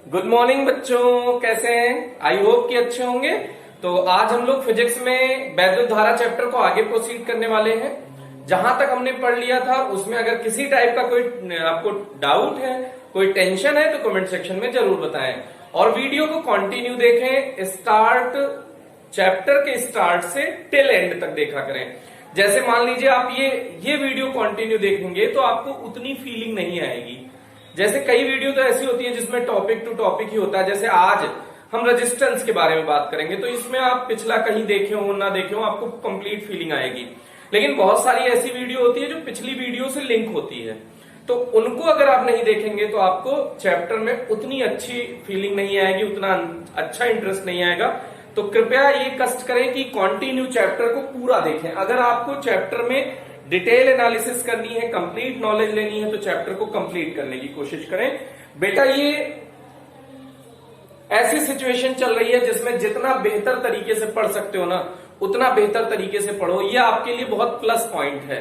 Good morning बच्चों, कैसे हैं? आई होप कि अच्छे होंगे। तो आज हम लोग फिजिक्स में वैद्युत धारा चैप्टर को आगे प्रोसीड करने वाले हैं। जहां तक हमने पढ़ लिया था उसमें अगर किसी टाइप का कोई आपको डाउट है, कोई टेंशन है तो कमेंट सेक्शन में जरूर बताएं और वीडियो को कंटिन्यू देखें। चैप्टर के स्टार्ट से टिल एंड तक देखा करें। जैसे मान लीजिए आप ये वीडियो कंटिन्यू देखेंगे तो आपको उतनी फीलिंग नहीं आएगी। जैसे कई वीडियो तो ऐसी होती है जिसमें टॉपिक टू टॉपिक ही होता है। जैसे आज हम रेजिस्टेंस के बारे में बात करेंगे तो इसमें आप पिछला कहीं देखे हो ना देखे हो आपको कंप्लीट फीलिंग आएगी। लेकिन बहुत सारी ऐसी वीडियो होती है जो पिछली वीडियो से लिंक होती है, तो उनको अगर आप नहीं देखेंगे तो आपको चैप्टर में उतनी अच्छी फीलिंग नहीं आएगी, उतना अच्छा इंटरेस्ट नहीं आएगा। तो कृपया ये कष्ट करें कि कंटिन्यू चैप्टर को पूरा देखें। अगर आपको चैप्टर में डिटेल एनालिसिस करनी है, कंप्लीट नॉलेज लेनी है तो चैप्टर को कंप्लीट करने की कोशिश करें। बेटा ये ऐसी सिचुएशन चल रही है जिसमें जितना बेहतर तरीके से पढ़ सकते हो ना उतना बेहतर तरीके से पढ़ो। ये आपके लिए बहुत प्लस पॉइंट है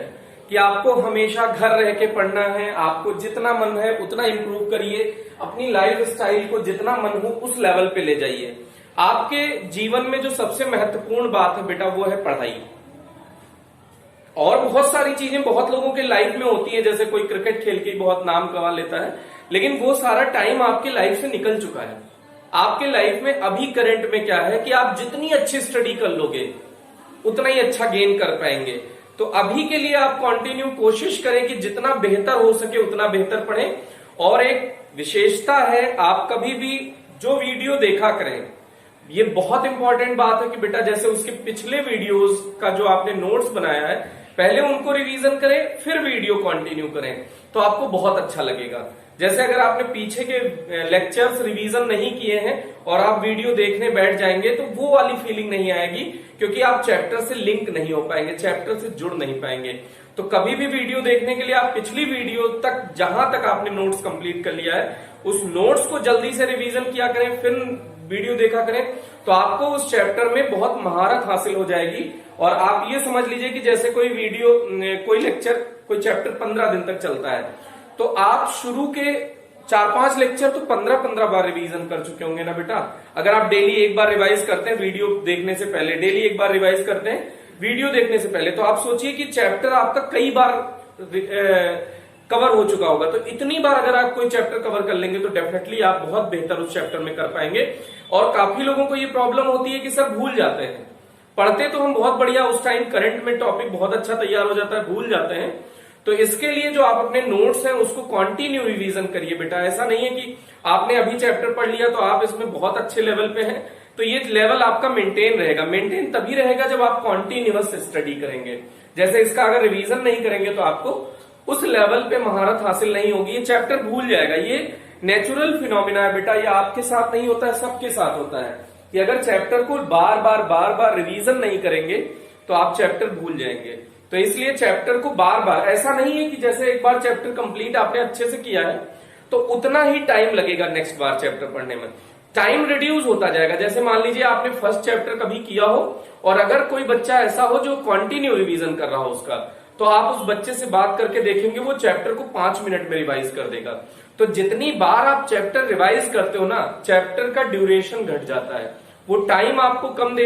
कि आपको हमेशा घर रह के पढ़ना है। आपको जितना मन है उतना इंप्रूव करिए, अपनी लाइफ स्टाइल को जितना मन हो उस लेवल पे ले जाइए। आपके जीवन में जो सबसे महत्वपूर्ण बात है बेटा वो है पढ़ाई। और बहुत सारी चीजें बहुत लोगों के लाइफ में होती है, जैसे कोई क्रिकेट खेल के बहुत नाम कमा लेता है, लेकिन वो सारा टाइम आपके लाइफ से निकल चुका है। आपके लाइफ में अभी करंट में क्या है कि आप जितनी अच्छी स्टडी कर लोगे उतना ही अच्छा गेन कर पाएंगे। तो अभी के लिए आप कंटिन्यू कोशिश करें कि जितना बेहतर हो सके उतना बेहतर पढ़ें। और एक विशेषता है, आप कभी भी जो वीडियो देखा करें, ये बहुत इंपॉर्टेंट बात है कि बेटा जैसे उसके पिछले वीडियोस का जो आपने नोट्स बनाया है पहले उनको रिवीजन करें फिर वीडियो कंटिन्यू करें तो आपको बहुत अच्छा लगेगा। जैसे अगर आपने पीछे के लेक्चर्स रिवीजन नहीं किए हैं और आप वीडियो देखने बैठ जाएंगे तो वो वाली फीलिंग नहीं आएगी, क्योंकि आप चैप्टर से लिंक नहीं हो पाएंगे, चैप्टर से जुड़ नहीं पाएंगे। तो कभी भी वीडियो देखने के लिए आप पिछली वीडियो तक जहां तक आपने नोट्स कंप्लीट कर लिया है उस नोट्स को जल्दी से रिवीजन किया करें, फिर वीडियो देखा करें, तो आपको उस चैप्टर में बहुत महारत हासिल हो जाएगी। और आप ये समझ लीजिए कि जैसे कोई वीडियो, कोई लेक्चर, कोई चैप्टर 15 दिन तक चलता है, तो आप शुरू के 4-5 लेक्चर तो 15-15 बार रिवीजन कर चुके होंगे ना बेटा। अगर आप डेली एक बार रिवाइज करते हैं वीडियो देखने से पहले, डेली एक बार रिवाइज करते हैं वीडियो देखने से पहले, तो आप सोचिए कि चैप्टर आपका कई बार कवर हो चुका होगा। तो इतनी बार अगर आप कोई चैप्टर कवर कर लेंगे तो डेफिनेटली आप बहुत बेहतर उस चैप्टर में कर पाएंगे। और काफी लोगों को ये प्रॉब्लम होती है कि सर भूल जाते हैं, पढ़ते तो हम बहुत बढ़िया, उस टाइम करंट में टॉपिक बहुत अच्छा तैयार हो जाता है, भूल जाते हैं। तो इसके लिए जो आप अपने नोट्स हैं उसको कंटिन्यू रिवीजन करिए बेटा। ऐसा नहीं है कि आपने अभी चैप्टर पढ़ लिया तो आप इसमें बहुत अच्छे लेवल पे हैं, तो ये लेवल आपका मेंटेन रहेगा। मेंटेन तभी रहेगा जब आप कॉन्टिन्यूअस स्टडी करेंगे। जैसे इसका अगर रिवीजन नहीं करेंगे तो आपको उस लेवल पे महारत हासिल नहीं होगी, ये चैप्टर भूल जाएगा। ये नेचुरल फिनोमिना है बेटा, ये आपके साथ नहीं होता है, सबके साथ होता है कि अगर चैप्टर को बार बार रिवीजन नहीं करेंगे तो आप चैप्टर भूल जाएंगे। तो इसलिए चैप्टर को बार बार, ऐसा नहीं है कि जैसे एक बार चैप्टर कंप्लीट आपने अच्छे से किया है तो उतना ही टाइम लगेगा नेक्स्ट बार चैप्टर पढ़ने में, टाइम रिड्यूस होता जाएगा। जैसे मान लीजिए आपने फर्स्ट चैप्टर कभी किया हो और अगर कोई बच्चा ऐसा हो जो कंटिन्यू रिवीजन कर रहा हो उसका, तो आप उस बच्चे से बात करके देखेंगे वो चैप्टर को 5 मिनट में रिवाइज कर देगा। तो जितनी बार आप चैप्टर रिवाइज करते हो ना, चैप्टर का ड्यूरेशन घट जाता है, वो टाइम आपको कम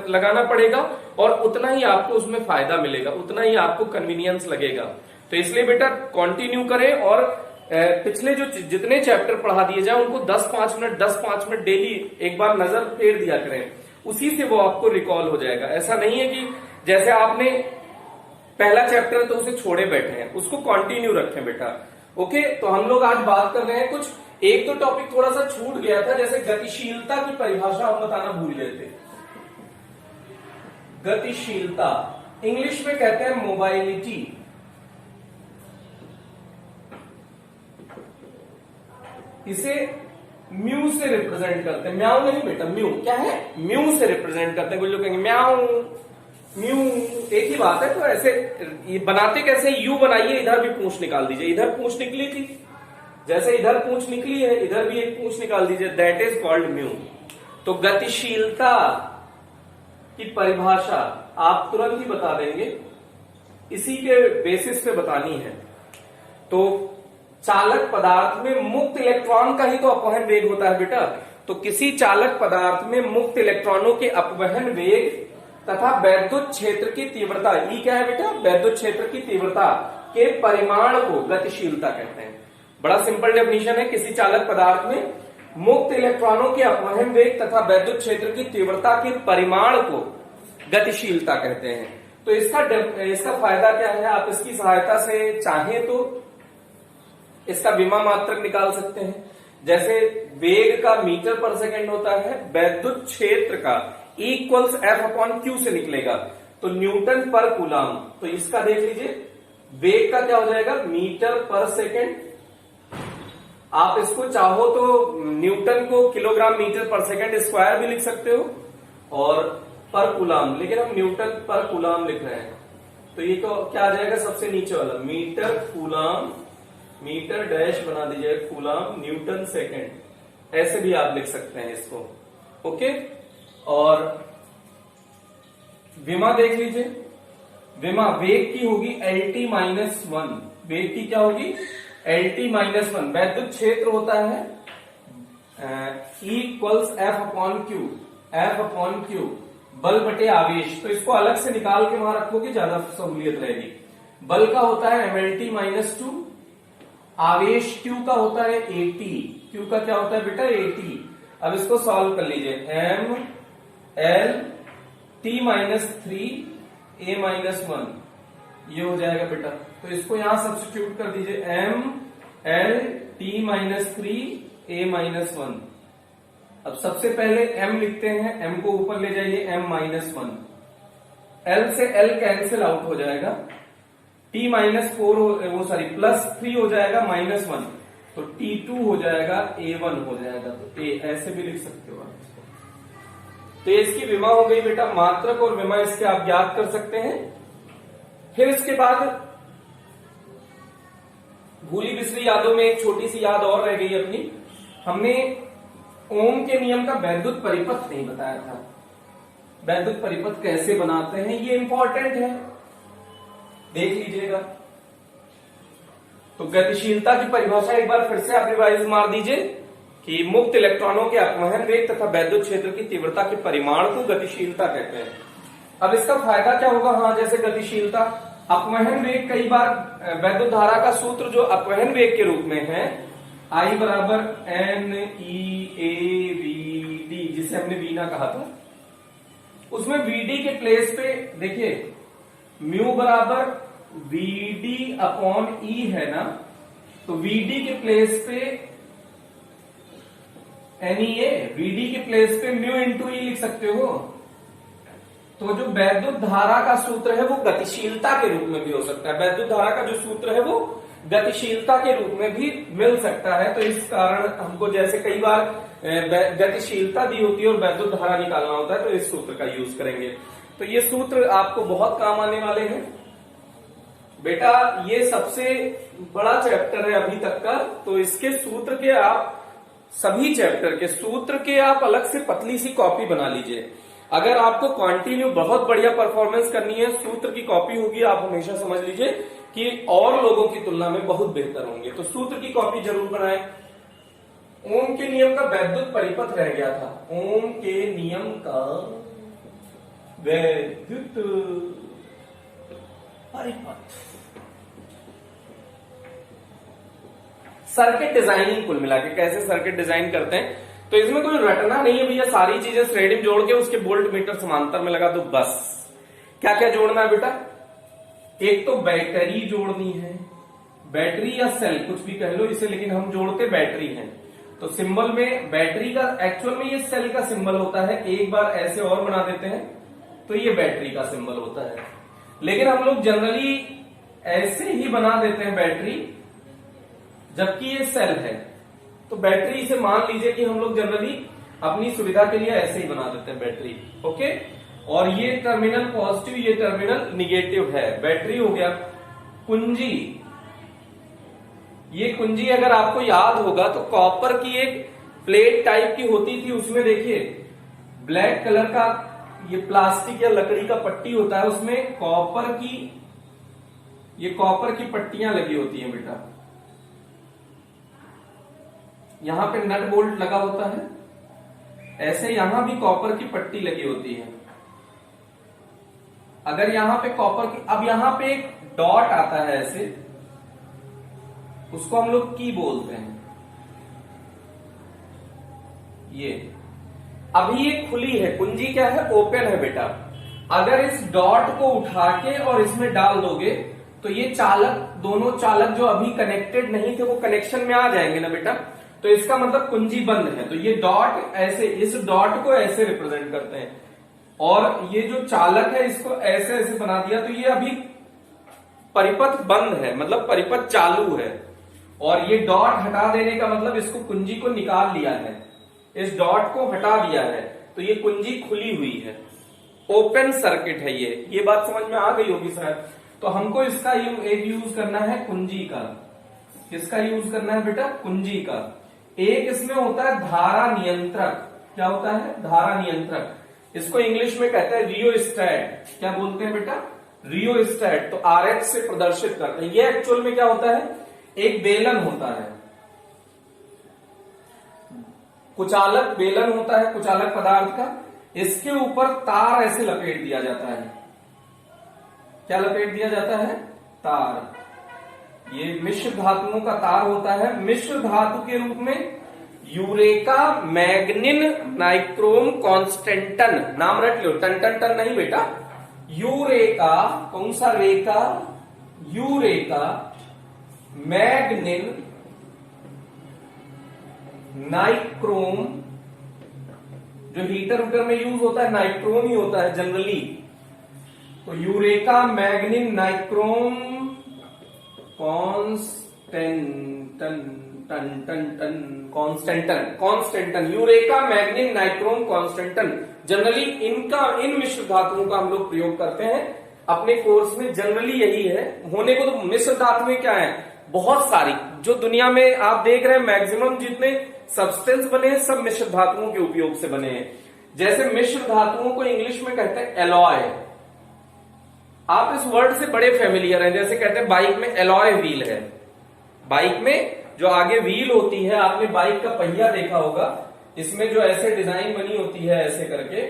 लगाना पड़ेगा और उतना ही आपको उसमें फायदा मिलेगा, उतना ही आपको कन्वीनियंस लगेगा। तो इसलिए बेटा कंटिन्यू करें और पिछले जो जितने चैप्टर पढ़ा दिए जाए उनको 10-5 मिनट डेली एक बार नजर फेर दिया करें, उसी से वो आपको रिकॉल हो जाएगा। ऐसा नहीं है कि जैसे आपने पहला चैप्टर तो उसे छोड़े बैठे हैं, उसको कंटिन्यू रखें बेटा। ओके, तो हम लोग आज बात कर रहे हैं कुछ, एक तो टॉपिक थोड़ा सा छूट गया था, जैसे गतिशीलता की परिभाषा हम बताना भूल गए थे। गतिशीलता इंग्लिश में कहते हैं मोबाइलिटी। इसे म्यू से रिप्रेजेंट करते हैं, म्याऊ नहीं बेटा, म्यू क्या है, म्यू से रिप्रेजेंट करते हैं। कुछ लोग कहेंगे म्याऊ म्यू एक ही बात है। तो ऐसे ये बनाते कैसे, यू बनाइए, इधर भी पूंछ निकाल दीजिए, इधर पूंछ निकली थी, जैसे इधर पूंछ निकली है इधर भी एक पूंछ निकाल दीजिए, दैट इज कॉल्ड म्यू। तो गतिशीलता की परिभाषा आप तुरंत ही बता देंगे, इसी के बेसिस पे बतानी है। तो चालक पदार्थ में मुक्त इलेक्ट्रॉन का ही तो अपवहन वेग होता है बेटा। तो किसी चालक पदार्थ में मुक्त इलेक्ट्रॉनों के अपवहन वेग तथा वैद्युत क्षेत्र की तीव्रता, ई क्या है बेटा, वैद्युत क्षेत्र की तीव्रता के परिमाण को गतिशीलता कहते हैं। बड़ा सिंपल डेफिनेशन है, किसी चालक पदार्थ में मुक्त इलेक्ट्रॉनों के अपवहन वेग तथा वैद्युत क्षेत्र की तीव्रता के परिमाण को गतिशीलता कहते हैं। तो इसका फायदा क्या है, आप इसकी सहायता से चाहें तो इसका विमा मात्रक निकाल सकते हैं। जैसे वेग का मीटर पर सेकंड होता है, वैद्युत क्षेत्र का इक्वल्स F/Q से निकलेगा, तो न्यूटन पर कूलम। तो इसका देख लीजिए, वेग का क्या हो जाएगा, मीटर पर सेकंड। आप इसको चाहो तो न्यूटन को किलोग्राम मीटर पर सेकंड स्क्वायर भी लिख सकते हो और पर कूलम, लेकिन हम न्यूटन पर कूलम लिख रहे हैं। तो ये तो क्या आ जाएगा, सबसे नीचे वाला मीटर कूलम, मीटर डैश बना दीजिए कूलम न्यूटन सेकंड, ऐसे भी आप लिख सकते हैं इसको। ओके, और विमा देख लीजिए, विमा वेग की होगी LT-1, वेग की क्या होगी LT-1। वैद्युत क्षेत्र होता है इक्वल्स F/Q, बल बटे आवेश। तो इसको अलग से निकाल के वहां रखोगे, ज्यादा सहूलियत रहेगी। बल का होता है MLT-2, आवेश Q का होता है AT, Q का क्या होता है बेटा AT। अब इसको सॉल्व कर लीजिए, MLT-3 A-1 ये हो जाएगा बेटा। तो इसको यहां सब्स्टिट्यूट कर दीजिए, MLT-3 A-1। अब सबसे पहले m लिखते हैं, m को ऊपर ले जाइए, M-1, L से L कैंसिल आउट हो जाएगा, +3 हो जाएगा -1, तो T2 हो जाएगा, A1 हो जाएगा। तो A ऐसे भी लिख सकते हो आप इसको। तो इसकी विमा हो गई बेटा, मात्रक और विमा इसके आप ज्ञात कर सकते हैं। फिर इसके बाद भूली बिसरी यादों में एक छोटी सी याद और रह गई अपनी, हमने ओम के नियम का वैद्युत परिपथ नहीं बताया था। वैद्युत परिपथ कैसे बनाते हैं ये इंपॉर्टेंट है, देख लीजिएगा। तो गतिशीलता की परिभाषा एक बार फिर से आप रिवाइज मार दीजिए कि मुक्त इलेक्ट्रॉनों के अपवहन वेग तथा वैद्युत क्षेत्र की तीव्रता के परिमाण को गतिशीलता कहते हैं। अब इसका फायदा क्या होगा, हाँ जैसे गतिशीलता, अपवहन वेग, कई बार वैद्युत धारा का सूत्र जो अपवहन वेग के रूप में है I बराबर NE/AVD, जिसे हमने वीना कहा था, उसमें VD के प्लेस पे देखिए म्यू बराबर VD/E है ना, तो VD के प्लेस पे NEA, VD के प्लेस पे μ/E लिख सकते हो। तो जो वैद्युत धारा का सूत्र है वो गतिशीलता के रूप में भी हो सकता है, वैद्युत धारा का जो सूत्र है वो गतिशीलता के रूप में भी मिल सकता है। तो इस कारण हमको जैसे कई बार गतिशीलता दी होती है और वैद्युत धारा निकालना होता है, तो इस सूत्र का यूज करेंगे। तो ये सूत्र आपको बहुत काम आने वाले हैं बेटा। ये सबसे बड़ा चैप्टर है अभी तक का, तो इसके सूत्र के आप सभी चैप्टर के सूत्र के आप अलग से पतली सी कॉपी बना लीजिए। अगर आपको कंटिन्यू बहुत बढ़िया परफॉर्मेंस करनी है, सूत्र की कॉपी होगी, आप हमेशा समझ लीजिए कि और लोगों की तुलना में बहुत बेहतर होंगे। तो सूत्र की कॉपी जरूर बनाएं। ओम के नियम का वैद्युत परिपथ रह गया था, ओम के नियम का वैद्युत परिपथ, सर्किट डिजाइनिंग, कुल मिला के कैसे सर्किट डिजाइन करते हैं। तो इसमें कोई रटना नहीं है भैया, सारी चीजें श्रेणी में जोड़ के उसके वोल्ट मीटर समांतर में लगा दो बस। क्या क्या जोड़ना है बेटा, एक तो बैटरी जोड़नी है, बैटरी या सेल कुछ भी कह लो इसे, लेकिन हम जोड़ते बैटरी हैं। तो सिंबल में बैटरी का, एक्चुअल में ये सेल का सिंबल होता है, एक बार ऐसे और बना देते हैं तो ये बैटरी का सिंबल होता है, लेकिन हम लोग जनरली ऐसे ही बना देते हैं बैटरी, जबकि ये सेल है। तो बैटरी इसे मान लीजिए कि हम लोग जनरली अपनी सुविधा के लिए ऐसे ही बना देते हैं बैटरी। ओके, और ये टर्मिनल पॉजिटिव, ये टर्मिनल निगेटिव है, बैटरी हो गया। कुंजी, ये कुंजी अगर आपको याद होगा तो कॉपर की एक प्लेट टाइप की होती थी, उसमें देखिए ब्लैक कलर का ये प्लास्टिक या लकड़ी का पट्टी होता है, उसमें कॉपर की, ये कॉपर की पट्टियां लगी होती हैं बेटा। यहां पे नट बोल्ट लगा होता है, ऐसे यहां भी कॉपर की पट्टी लगी होती है। अगर यहां पे कॉपर की, अब यहां पे एक डॉट आता है ऐसे, उसको हम लोग की बोलते हैं। ये अभी ये खुली है, कुंजी क्या है, ओपन है बेटा। अगर इस डॉट को उठा के और इसमें डाल दोगे तो ये चालक, दोनों चालक जो अभी कनेक्टेड नहीं थे वो कनेक्शन में आ जाएंगे ना बेटा, तो इसका मतलब कुंजी बंद है। तो ये डॉट ऐसे, इस डॉट को ऐसे रिप्रेजेंट करते हैं, और ये जो चालक है इसको ऐसे ऐसे बना दिया, तो ये अभी परिपथ बंद है, मतलब परिपथ चालू है। और ये डॉट हटा देने का मतलब इसको, कुंजी को निकाल लिया है, इस डॉट को हटा दिया है, तो ये कुंजी खुली हुई है, ओपन सर्किट है ये बात समझ में आ गई होगी शायद। तो हमको इसका एक यूज करना है कुंजी का। किसका यूज करना है बेटा, कुंजी का। एक इसमें होता है धारा नियंत्रक। क्या होता है, धारा नियंत्रक। इसको इंग्लिश में कहते हैं रियोस्टैट। क्या बोलते हैं बेटा, रियोस्टैट। तो आरएच से प्रदर्शित करते हैं। ये एक्चुअल में क्या होता है, एक बेलन होता है, कुचालक बेलन होता है, कुचालक पदार्थ का। इसके ऊपर तार ऐसे लपेट दिया जाता है। क्या लपेट दिया जाता है, तार। ये मिश्र धातुओं का तार होता है। मिश्र धातु के रूप में यूरेका, मैग्नीन, नाइक्रोम, कॉन्स्टेंटन। नाम रट लो, टन टन टन नहीं बेटा। यूरेका, कौन सा रेका, यूरेका, मैग्नीन, नाइक्रोम, जो हीटर वीटर में यूज होता है नाइक्रोम ही होता है जनरली। तो यूरेका, मैग्नीन, नाइक्रोम, कॉन्स्टेंटन, टन टन टन, constantan, constantan, eureka, manganin, nichrome, constantan. Generally इन मिश्र धातुओं का हम लोग प्रयोग करते हैं अपने कोर्स में। जनरली यही है होने को। तो मिश्र धातुएं क्या है, बहुत सारी, जो दुनिया में आप देख रहे हैं मैक्सिमम जितने सब्सटेंस बने हैं सब मिश्र धातुओं के उपयोग से बने हैं। जैसे मिश्र धातुओं को इंग्लिश में कहते हैं एलॉय। आप इस वर्ड से बड़े फेमिलियर हैं। जैसे कहते हैं बाइक में एलॉय व्हील है, बाइक में जो आगे व्हील होती है, आपने बाइक का पहिया देखा होगा, इसमें जो ऐसे डिजाइन बनी होती है ऐसे करके,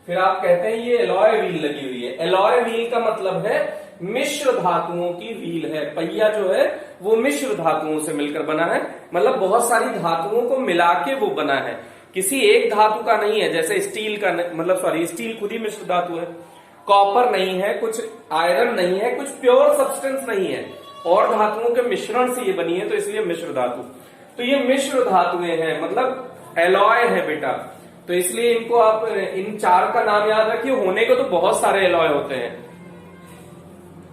फिर आप कहते हैं ये एलॉय व्हील लगी हुई है। एलॉय व्हील का मतलब है मिश्र धातुओं की व्हील है। पहिया जो है वो मिश्र धातुओं से मिलकर बना है, मतलब बहुत सारी धातुओं को मिला के वो बना है, किसी एक धातु का नहीं है। जैसे स्टील का, मतलब सॉरी, स्टील खुद ही मिश्र धातु है। कॉपर नहीं है, कुछ आयरन नहीं है, कुछ प्योर सब्सटेंस नहीं है, और धातुओं के मिश्रण से ये बनी है, तो इसलिए मिश्र धातु। तो ये मिश्र धातुएं हैं, मतलब एलॉय है बेटा। तो इसलिए इनको आप इन चार का नाम याद रखिए। होने को तो बहुत सारे एलॉय होते हैं।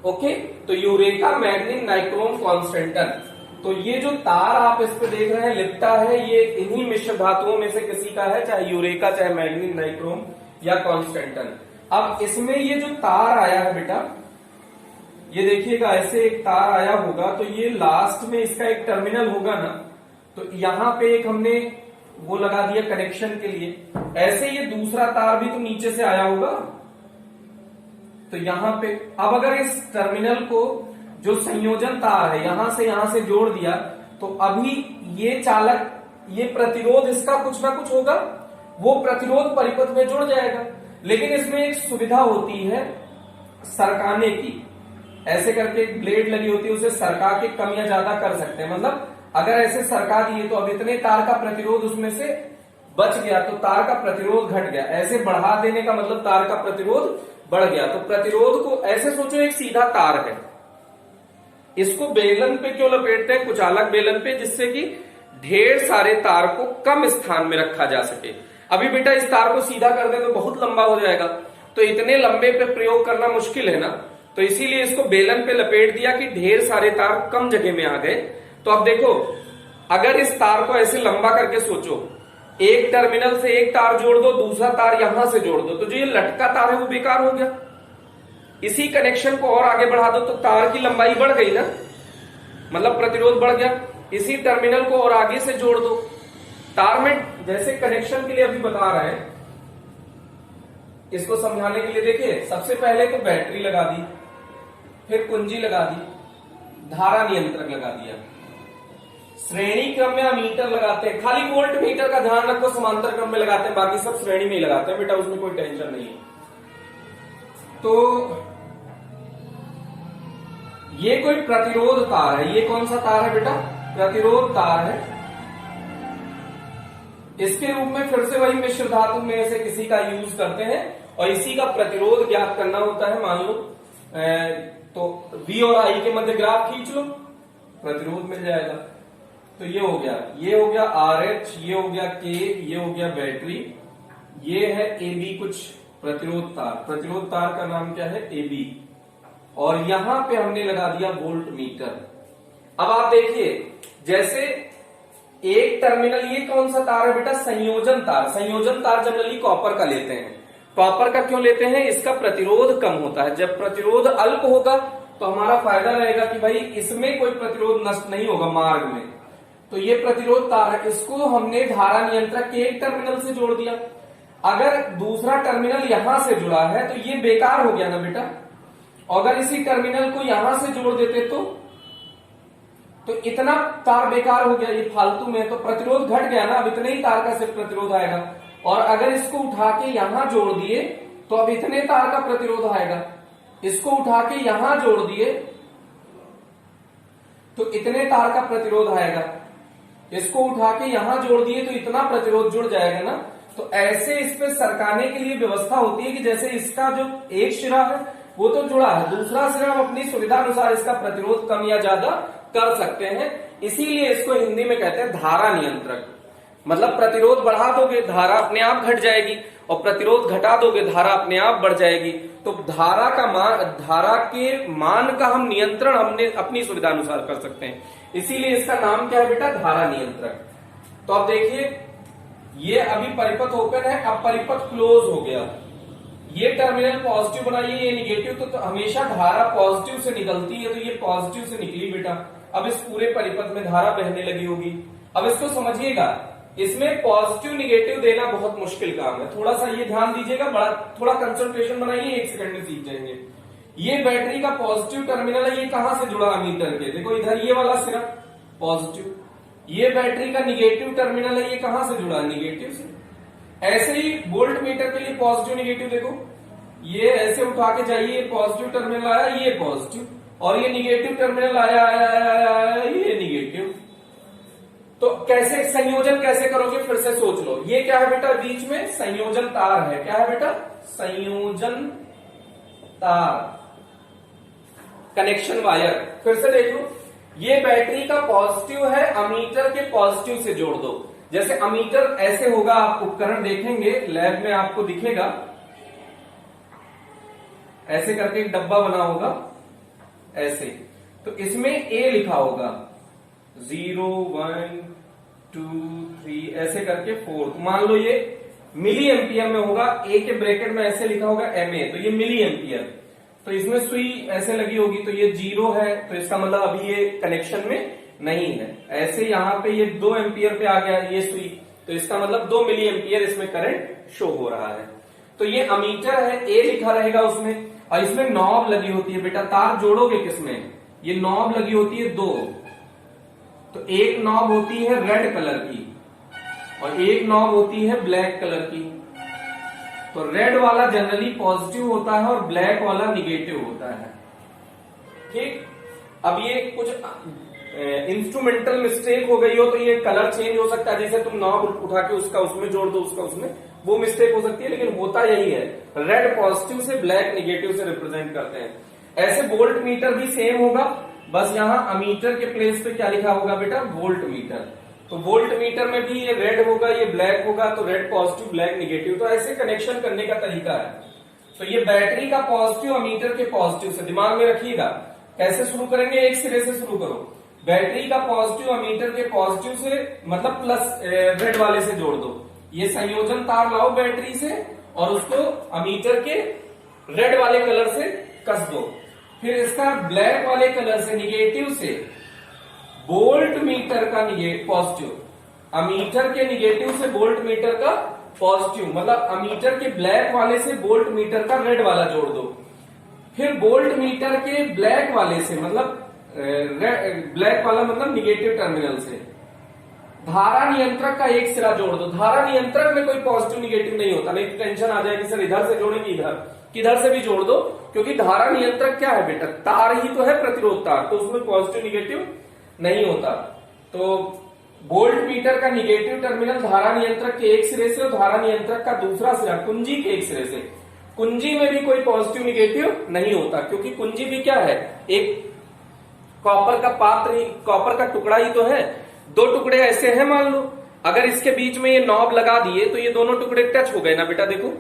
ओके, तो यूरेका, मैग्नीन, नाइक्रोम, कॉन्स्टेंटन। तो ये जो तार आप इस पे देख रहे हैं लिपटा है, ये इन्हीं मिश्र धातुओं में से किसी का है, चाहे यूरेका, चाहे मैग्नीन, नाइक्रोम या कॉन्स्टेंटन। अब इसमें ये जो तार आया है बेटा, ये देखिएगा ऐसे एक तार आया होगा, तो ये लास्ट में इसका एक टर्मिनल होगा ना, तो यहां पे एक हमने वो लगा दिया कनेक्शन के लिए। ऐसे ये दूसरा तार भी तो नीचे से आया होगा, तो यहां पे अब अगर इस टर्मिनल को, जो संयोजन तार है, यहां से जोड़ दिया, तो अभी ये चालक, ये प्रतिरोध इसका कुछ ना कुछ होगा, वो प्रतिरोध परिपथ में जुड़ जाएगा। लेकिन इसमें एक सुविधा होती है सरकाने की, ऐसे करके एक ब्लेड लगी होती है, उसे सरका के कम या ज्यादा कर सकते हैं। मतलब अगर ऐसे सरका दिए तो अब इतने तार का प्रतिरोध उसमें से बच गया, तो तार का प्रतिरोध घट गया। ऐसे बढ़ा देने का मतलब तार का प्रतिरोध बढ़ गया। तो प्रतिरोध को ऐसे सोचो, एक सीधा तार है, इसको बेलन पे क्यों लपेटते हैं, कुचालक बेलन पे, जिससे कि ढेर सारे तार को कम स्थान में रखा जा सके। अभी बेटा इस तार को सीधा कर दे तो बहुत लंबा हो जाएगा, तो इतने लंबे पे प्रयोग करना मुश्किल है ना, तो इसीलिए इसको बेलन पे लपेट दिया कि ढेर सारे तार कम जगह में आ गए। तो अब देखो, अगर इस तार को ऐसे लंबा करके सोचो, एक टर्मिनल से एक तार जोड़ दो, दूसरा तार यहां से जोड़ दो, तो जो ये लटका तार है वो बेकार हो गया। इसी कनेक्शन को और आगे बढ़ा दो तो तार की लंबाई बढ़ गई ना, मतलब प्रतिरोध बढ़ गया। इसी टर्मिनल को और आगे से जोड़ दो तार में, जैसे कनेक्शन के लिए अभी बता रहे हैं, इसको समझाने के लिए देखिए, सबसे पहले तो बैटरी लगा दी, फिर कुंजी लगा दी, धारा नियंत्रक लगा दिया, श्रेणी क्रम में अमीटर लगाते हैं, खाली वोल्ट मीटर का ध्यान रखो समांतर क्रम में लगाते हैं, बाकी सब श्रेणी में ही लगाते हैं बेटा, उसमें कोई टेंशन नहीं है। तो ये कोई प्रतिरोध तार है, ये कौन सा तार है बेटा, प्रतिरोध तार है। इसके रूप में फिर से वही मिश्र धातु में से किसी का यूज करते हैं और इसी का प्रतिरोध ज्ञात करना होता है। मान लो तो V और I के मध्य ग्राफ खींच लो, प्रतिरोध मिल जाएगा। तो ये हो गया RH, ये हो गया K, ये हो गया बैटरी, ये है AB कुछ प्रतिरोध तार का नाम क्या है, AB। और यहां पे हमने लगा दिया वोल्ट मीटर। अब आप देखिए, जैसे एक टर्मिनल, ये कौन सा तार है बेटा, संयोजन तार जनरली कॉपर का लेते हैं। कॉपर का क्यों लेते हैं, इसका प्रतिरोध कम होता है। जब प्रतिरोध अल्प होगा तो हमारा फायदा रहेगा कि भाई इसमें कोई प्रतिरोध नष्ट नहीं होगा मार्ग में। तो ये प्रतिरोध तार है, इसको हमने धारा नियंत्रक के एक टर्मिनल से जोड़ दिया। अगर दूसरा टर्मिनल यहां से जुड़ा है तो ये बेकार हो गया ना बेटा। अगर इसी टर्मिनल को यहां से जोड़ देते तो इतना तार बेकार हो गया, ये फालतू में, तो प्रतिरोध घट गया ना। अब इतने ही तार का सिर्फ प्रतिरोध आएगा। और अगर इसको उठा के यहां जोड़ दिए तो अब इतने तार का प्रतिरोध आएगा। इसको उठा के यहां जोड़ दिए तो इतने तार का प्रतिरोध आएगा। इसको उठा के यहां जोड़ दिए तो इतना प्रतिरोध जुड़ जाएगा ना। तो ऐसे इस पे सरकाने के लिए व्यवस्था होती है कि जैसे इसका जो एक सिरा है वो तो जुड़ा है, दूसरा सिरा हम अपनी सुविधा अनुसार इसका प्रतिरोध कम या ज्यादा कर सकते हैं। इसीलिए इसको हिंदी में कहते हैं धारा नियंत्रक। मतलब प्रतिरोध बढ़ा दोगे धारा अपने आप घट जाएगी, और प्रतिरोध घटा दोगे धारा अपने आप बढ़ जाएगी। तो धारा के मान का हम नियंत्रण हमने अपनी सुविधा अनुसार कर सकते हैं। इसीलिए इसका नाम क्या है बेटा, धारा नियंत्रक। तो अब देखिए, ये अभी परिपथ ओपन है, अब परिपथ क्लोज हो गया। ये टर्मिनल पॉजिटिव बनाइए, ये निगेटिव, तो हमेशा धारा पॉजिटिव से निकलती है, तो ये पॉजिटिव से निकली बेटा। अब इस पूरे परिपथ में धारा बहने लगी होगी। अब इसको समझिएगा, इसमें पॉजिटिव निगेटिव देना बहुत मुश्किल काम है। थोड़ा सा ये ध्यान दीजिएगा, थोड़ा कंसंट्रेशन बनाइए, 1 सेकंड में सीख जाएंगे। ये बैटरी का पॉजिटिव टर्मिनल है, ये कहां से जुड़ा अमीटर के, देखो इधर ये वाला सिरा पॉजिटिव। ये बैटरी का निगेटिव टर्मिनल है, ये कहां से जुड़ा, निगेटिव से। ऐसे ही वोल्ट मीटर के लिए पॉजिटिव निगेटिव देखो, ये ऐसे उठा के जाइए, पॉजिटिव टर्मिनल आया, ये पॉजिटिव, और ये निगेटिव टर्मिनल आया, ये निगेटिव। तो कैसे संयोजन कैसे करोगे, फिर से सोच लो। ये क्या है बेटा, बीच में संयोजन तार है। क्या है बेटा, संयोजन तार, कनेक्शन वायर। फिर से देख लो, ये बैटरी का पॉजिटिव है, अमीटर के पॉजिटिव से जोड़ दो। जैसे अमीटर ऐसे होगा, आप उपकरण देखेंगे लैब में आपको दिखेगा, ऐसे करके एक डब्बा बना होगा ऐसे। तो इसमें ए लिखा होगा, 0 1 2 3 ऐसे करके 4। मान लो ये मिली एम्पियर में होगा, ए के ब्रैकेट में ऐसे लिखा होगा MA, तो ये मिली एम्पियर। तो इसमें सुई ऐसे लगी होगी, तो ये 0 है, तो इसका मतलब अभी ये कनेक्शन में नहीं है। ऐसे यहां पे ये 2 एम्पियर पे आ गया ये सुई, तो इसका मतलब 2 मिली एम्पियर इसमें करंट शो हो रहा है। तो ये अमीटर है, ए लिखा रहेगा उसमें, और इसमें नॉब लगी होती है बेटा। तार जोड़ोगे किसमें, ये नॉब लगी होती है 2। तो एक नॉब होती है रेड कलर की और एक नॉब होती है ब्लैक कलर की। तो रेड वाला जनरली पॉजिटिव होता है और ब्लैक वाला निगेटिव होता है। ठीक, अब ये कुछ इंस्ट्रूमेंटल मिस्टेक हो गई हो तो ये कलर चेंज हो सकता है। जैसे तुम नॉब उठा के उसका उसमें जोड़ दो, उसका उसमें, वो मिस्टेक हो सकती है, लेकिन होता यही है। रेड पॉजिटिव से, ब्लैक निगेटिव से रिप्रेजेंट करते हैं। ऐसे वोल्ट मीटर भी सेम होगा, बस यहाँ अमीटर के प्लेस पे क्या लिखा होगा बेटा, वोल्ट मीटर। तो वोल्ट मीटर में भी ये रेड होगा, ये ब्लैक होगा, तो रेड पॉजिटिव, ब्लैक निगेटिव। तो ऐसे कनेक्शन करने का तरीका है। तो ये बैटरी का पॉजिटिव अमीटर के पॉजिटिव से, दिमाग में रखिएगा। कैसे शुरू करेंगे, एक सिरे से शुरू करो। बैटरी का पॉजिटिव अमीटर के पॉजिटिव से, मतलब प्लस रेड वाले से जोड़ दो। ये संयोजन तार लाओ बैटरी से और उसको अमीटर के रेड वाले कलर से कस दो। फिर इसका ब्लैक वाले कलर से, निगेटिव से, वोल्ट मीटर का पॉजिटिव, अमीटर के निगेटिव से वोल्ट मीटर का पॉजिटिव, मतलब अमीटर के ब्लैक वाले से वोल्ट मीटर का रेड वाला जोड़ दो। फिर वोल्ट मीटर के ब्लैक वाले से, मतलब ब्लैक वाला मतलब निगेटिव टर्मिनल से धारा नियंत्रक का एक सिरा जोड़ दो। धारा नियंत्रक में कोई पॉजिटिव निगेटिव नहीं होता, नहीं तो टेंशन आ जाएगी सर इधर से जोड़ेंगे इधर, किधर से भी जोड़ दो, क्योंकि धारा नियंत्रक क्या है बेटा, तार ही तो है, प्रतिरोध तार, तो उसमें पॉजिटिव निगेटिव नहीं होता। तो वोल्ट मीटर का निगेटिव टर्मिनल धारा नियंत्रक के एक सिरे से और धारा नियंत्रक का दूसरा सिरा कुंजी के एक सिरे से। कुंजी में भी कोई पॉजिटिव निगेटिव नहीं होता, क्योंकि कुंजी भी क्या है, एक कॉपर का पात्र, कॉपर का टुकड़ा ही तो है। दो टुकड़े ऐसे हैं मान लो, अगर इसके बीच में ये नॉब लगा दिए तो ये दोनों टुकड़े टच हो गए ना बेटा, देखो,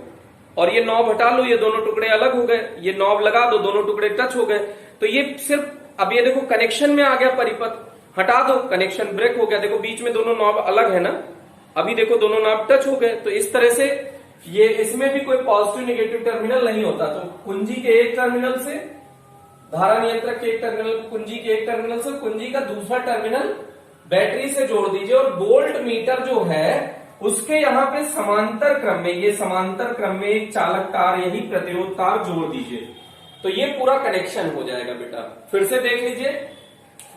और ये नॉब हटा लो, ये दोनों टुकड़े अलग हो गए, ये नॉब लगा दो, दोनों टुकड़े टच हो गए। तो ये सिर्फ अब ये देखो कनेक्शन में आ गया परिपथ, हटा दो कनेक्शन ब्रेक हो गया, देखो बीच में दोनों नॉब अलग है ना, अभी देखो दोनों नॉब टच हो गए। तो इस तरह से ये इसमें भी कोई पॉजिटिव निगेटिव टर्मिनल नहीं होता। तो कुंजी के एक टर्मिनल से धारा नियंत्रक के एक टर्मिनल, कुंजी के एक टर्मिनल से कुंजी का दूसरा टर्मिनल बैटरी से जोड़ दीजिए, और वोल्ट मीटर जो है उसके यहाँ पे समांतर क्रम में, ये समांतर क्रम में एक चालक तार, यही प्रतिरोध तार जोड़ दीजिए, तो ये पूरा कनेक्शन हो जाएगा बेटा। फिर से देख लीजिए,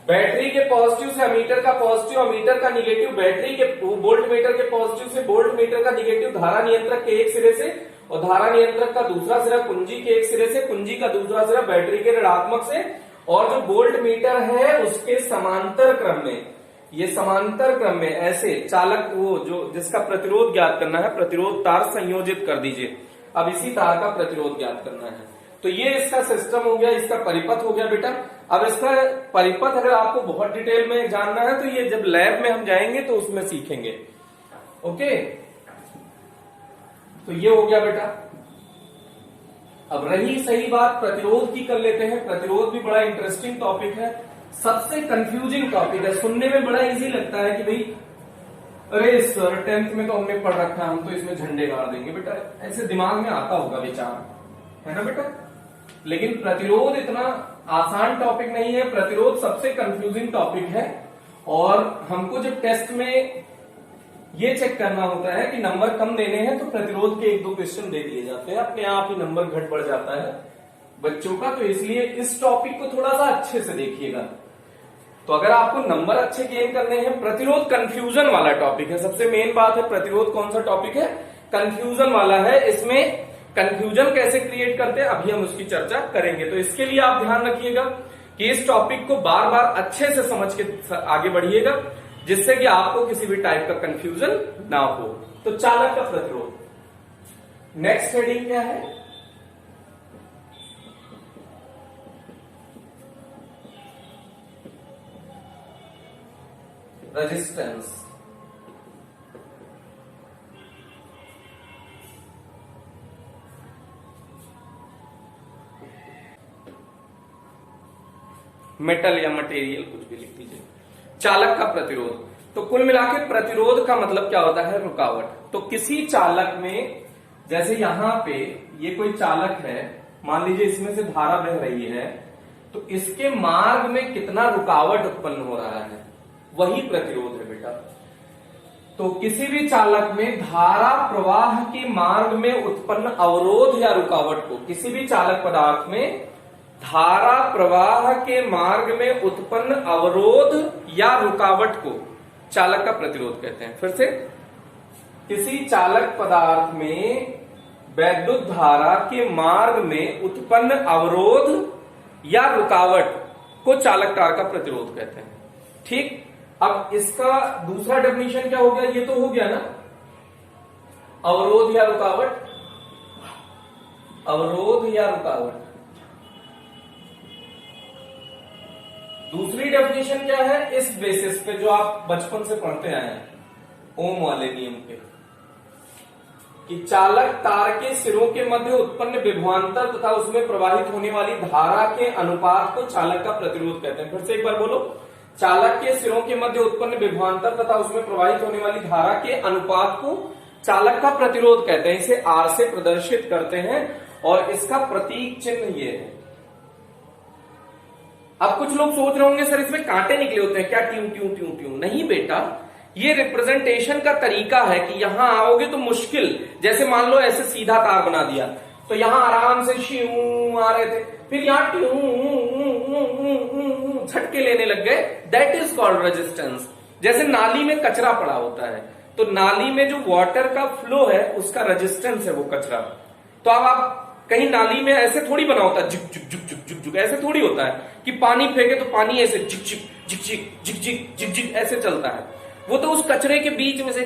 बैटरी के पॉजिटिव से अमीटर का पॉजिटिव, अमीटर का निगेटिव बैटरी के, वोल्ट मीटर के पॉजिटिव से वोल्ट मीटर का निगेटिव धारा नियंत्रक के एक सिरे से, और धारा नियंत्रक का दूसरा सिरा कुंजी के एक सिरे से, कुंजी का दूसरा सिरा बैटरी के ऋणात्मक से, और जो वोल्ट मीटर है उसके समांतर क्रम में, ये समांतर क्रम में ऐसे चालक, वो जो जिसका प्रतिरोध ज्ञात करना है, प्रतिरोध तार संयोजित कर दीजिए। अब इसी तार का प्रतिरोध ज्ञात करना है। तो ये इसका सिस्टम हो गया, इसका परिपथ हो गया बेटा। अब इसका परिपथ अगर आपको बहुत डिटेल में जानना है तो ये जब लैब में हम जाएंगे तो उसमें सीखेंगे। ओके, तो ये हो गया बेटा। अब रही सही बात प्रतिरोध की, कर लेते हैं। प्रतिरोध भी बड़ा इंटरेस्टिंग टॉपिक है, सबसे कंफ्यूजिंग टॉपिक है, सुनने में बड़ा इजी लगता है कि भाई अरे सर 10th में तो हमने पढ़ रखा है, हम तो इसमें झंडे गाड़ देंगे बेटा, ऐसे दिमाग में आता होगा विचार, है ना बेटा। लेकिन प्रतिरोध इतना आसान टॉपिक नहीं है, प्रतिरोध सबसे कंफ्यूजिंग टॉपिक है। और हमको जब टेस्ट में ये चेक करना होता है कि नंबर कम देने हैं तो प्रतिरोध के 1-2 क्वेश्चन दे दिए जाते हैं, अपने आप ही नंबर घट बढ़ जाता है बच्चों का। तो इसलिए इस टॉपिक को थोड़ा सा अच्छे से देखिएगा। तो अगर आपको नंबर अच्छे गेन करने हैं, प्रतिरोध कंफ्यूजन वाला टॉपिक है, सबसे मेन बात है प्रतिरोध कौन सा टॉपिक है, कंफ्यूजन वाला है। इसमें कंफ्यूजन कैसे क्रिएट करते हैं अभी हम उसकी चर्चा करेंगे। तो इसके लिए आप ध्यान रखिएगा कि इस टॉपिक को बार बार अच्छे से समझ के आगे बढ़िएगा, जिससे कि आपको किसी भी टाइप का कंफ्यूजन ना हो। तो चालक का प्रतिरोध, नेक्स्ट हेडिंग क्या है, रेजिस्टेंस। मेटल या मटेरियल कुछ भी लिख दीजिए। चालक का प्रतिरोध, तो कुल मिलाकर प्रतिरोध का मतलब क्या होता है, रुकावट। तो किसी चालक में, जैसे यहां पे ये कोई चालक है, मान लीजिए इसमें से धारा बह रही है, तो इसके मार्ग में कितना रुकावट उत्पन्न हो रहा है, वही प्रतिरोध है बेटा। तो किसी भी चालक में धारा प्रवाह के मार्ग में उत्पन्न अवरोध या रुकावट को, किसी भी चालक पदार्थ में धारा प्रवाह के मार्ग में उत्पन्न अवरोध या रुकावट को चालक का प्रतिरोध कहते हैं। फिर से, किसी चालक पदार्थ में वैद्युत धारा के मार्ग में उत्पन्न अवरोध या रुकावट को चालक तार का प्रतिरोध कहते हैं। ठीक, अब इसका दूसरा डेफिनेशन क्या हो गया, ये तो हो गया ना, अवरोध या रुकावट, अवरोध या रुकावट। दूसरी डेफिनेशन क्या है, इस बेसिस पे जो आप बचपन से पढ़ते आए हैं ओम वाले नियम पे, कि चालक तार के सिरों के मध्य उत्पन्न विभवांतर तथा उसमें प्रवाहित होने वाली धारा के अनुपात को चालक का प्रतिरोध कहते हैं। फिर से एक बार बोलो, चालक के सिरों के मध्य उत्पन्न विभवांतर तथा उसमें प्रवाहित होने वाली धारा के अनुपात को चालक का प्रतिरोध कहते हैं। इसे आर से प्रदर्शित करते हैं और इसका प्रतीक चिन्ह ये है। अब कुछ लोग सोच रहे होंगे सर इसमें कांटे निकले होते हैं क्या, ट्यू ट्यू ट्यू ट्यू। नहीं बेटा, ये रिप्रेजेंटेशन का तरीका है कि यहां आओगे तो मुश्किल, जैसे मान लो ऐसे सीधा तार बना दिया तो यहां आराम से श्यू आ रहे थे, फिर यहां ट्यू झटके लेने लग गए, दैट इज कॉल्ड रेजिस्टेंस। जैसे नाली में कचरा पड़ा होता है, तो नाली में जो वाटर का फ्लो है उसका रेजिस्टेंस है वो कचरा। तो अब आप कहीं नाली में ऐसे थोड़ी बना होता है, झुक झुक झुक झुक झुक झुक, ऐसे थोड़ी होता है कि पानी फेंके तो पानी ऐसे झिक झिक झिक झिक झिक झिक झिक झिक ऐसे चलता है। वो तो उस कचरे के बीच में से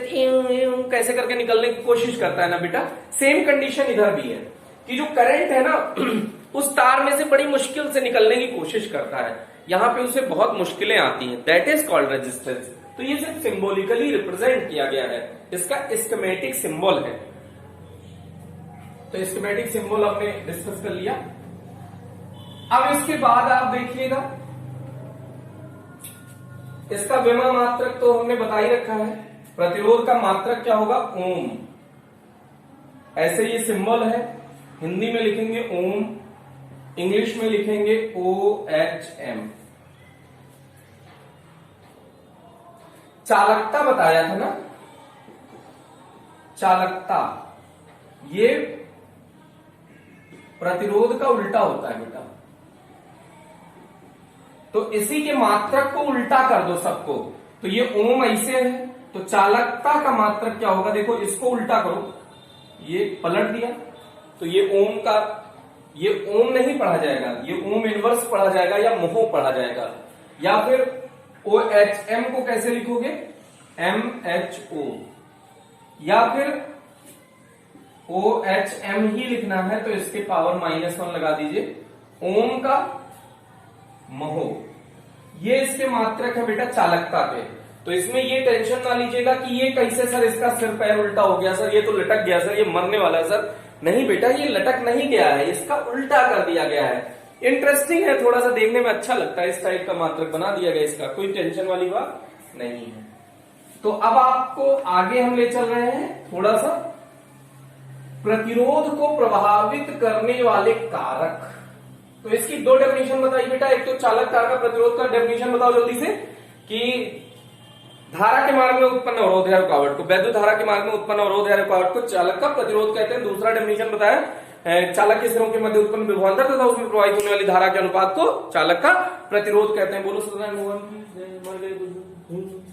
कैसे करके निकलने की कोशिश करता है ना बेटा। सेम कंडीशन इधर भी है कि जो करंट है ना उस तार में से बड़ी मुश्किल से निकलने की कोशिश करता है, यहां पे उसे बहुत मुश्किलें आती हैं, दैट इज कॉल्ड रेजिस्टेंस। तो ये सिर्फ सिंबॉलिकली रिप्रेजेंट किया गया है, इसका स्कीमेटिक सिंबल है। तो स्कीमेटिक सिंबल हमने डिस्कस कर लिया। अब इसके बाद आप देखिएगा, इसका विमा मात्रक तो हमने बता ही रखा है। प्रतिरोध का मात्रक क्या होगा? ओम। ऐसे ये सिंबल है, हिंदी में लिखेंगे ओम, इंग्लिश में लिखेंगे OHM। चालकता बताया था ना, चालकता ये प्रतिरोध का उल्टा होता है बेटा। तो इसी के मात्रक को उल्टा कर दो सबको, तो ये ओम ऐसे है, तो चालकता का मात्रक क्या होगा? देखो इसको उल्टा करो, ये पलट दिया तो ये ओम का, ये ओम नहीं पढ़ा जाएगा, ये ओम इनवर्स पढ़ा जाएगा या मोह पढ़ा जाएगा। या फिर OHM को कैसे लिखोगे? MHO, या फिर OHM ही लिखना है तो इसके पावर -1 लगा दीजिए। ओम का महो, ये इसके मात्रक है बेटा चालकता पे। तो इसमें ये टेंशन ना लीजिएगा कि ये कैसे सर इसका सिर पैर उल्टा हो गया सर, ये तो लटक गया सर, ये मरने वाला है सर। नहीं बेटा, ये लटक नहीं गया है, इसका उल्टा कर दिया गया है। इंटरेस्टिंग है, थोड़ा सा देखने में अच्छा लगता है, इस टाइप का मात्रक बना दिया गया, इसका कोई टेंशन वाली बात नहीं है। तो अब आपको आगे हम ले चल रहे हैं थोड़ा सा, प्रतिरोध को प्रभावित करने वाले कारक। तो इसकी दो डेफिनेशन बताइए बेटा। एक तो चालक तार का प्रतिरोध का डेफिनेशन बताओ जल्दी से, कि धारा के मार्ग में उत्पन्न अवरोध है रुकावट को, वैद्युत धारा के मार्ग में उत्पन्न अवरोध है रुकावट को चालक का प्रतिरोध कहते हैं। दूसरा डेफिनेशन बताया, चालक के सिरों के मध्य उत्पन्न विभवांतर तथा उसमें प्रवाहित होने वाली धारा के अनुपात को चालक का प्रतिरोध कहते हैं। बोलो सत्यनारायण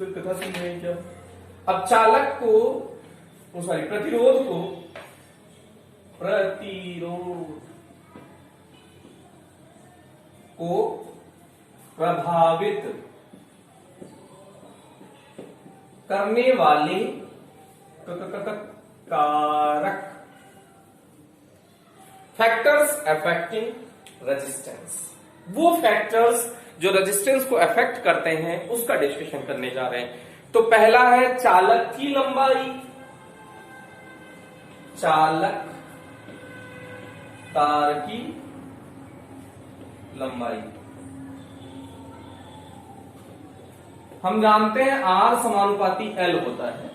कथा सुन रहे हैं क्या? अब चालक को सॉरी प्रतिरोध को प्रभावित करने वाले कारक, फैक्टर्स अफेक्टिंग रेजिस्टेंस। वो फैक्टर्स जो रेजिस्टेंस को अफेक्ट करते हैं उसका डिस्कशन करने जा रहे हैं। तो पहला है चालक की लंबाई, चालक तार की लंबाई। हम जानते हैं R समानुपाती L होता है,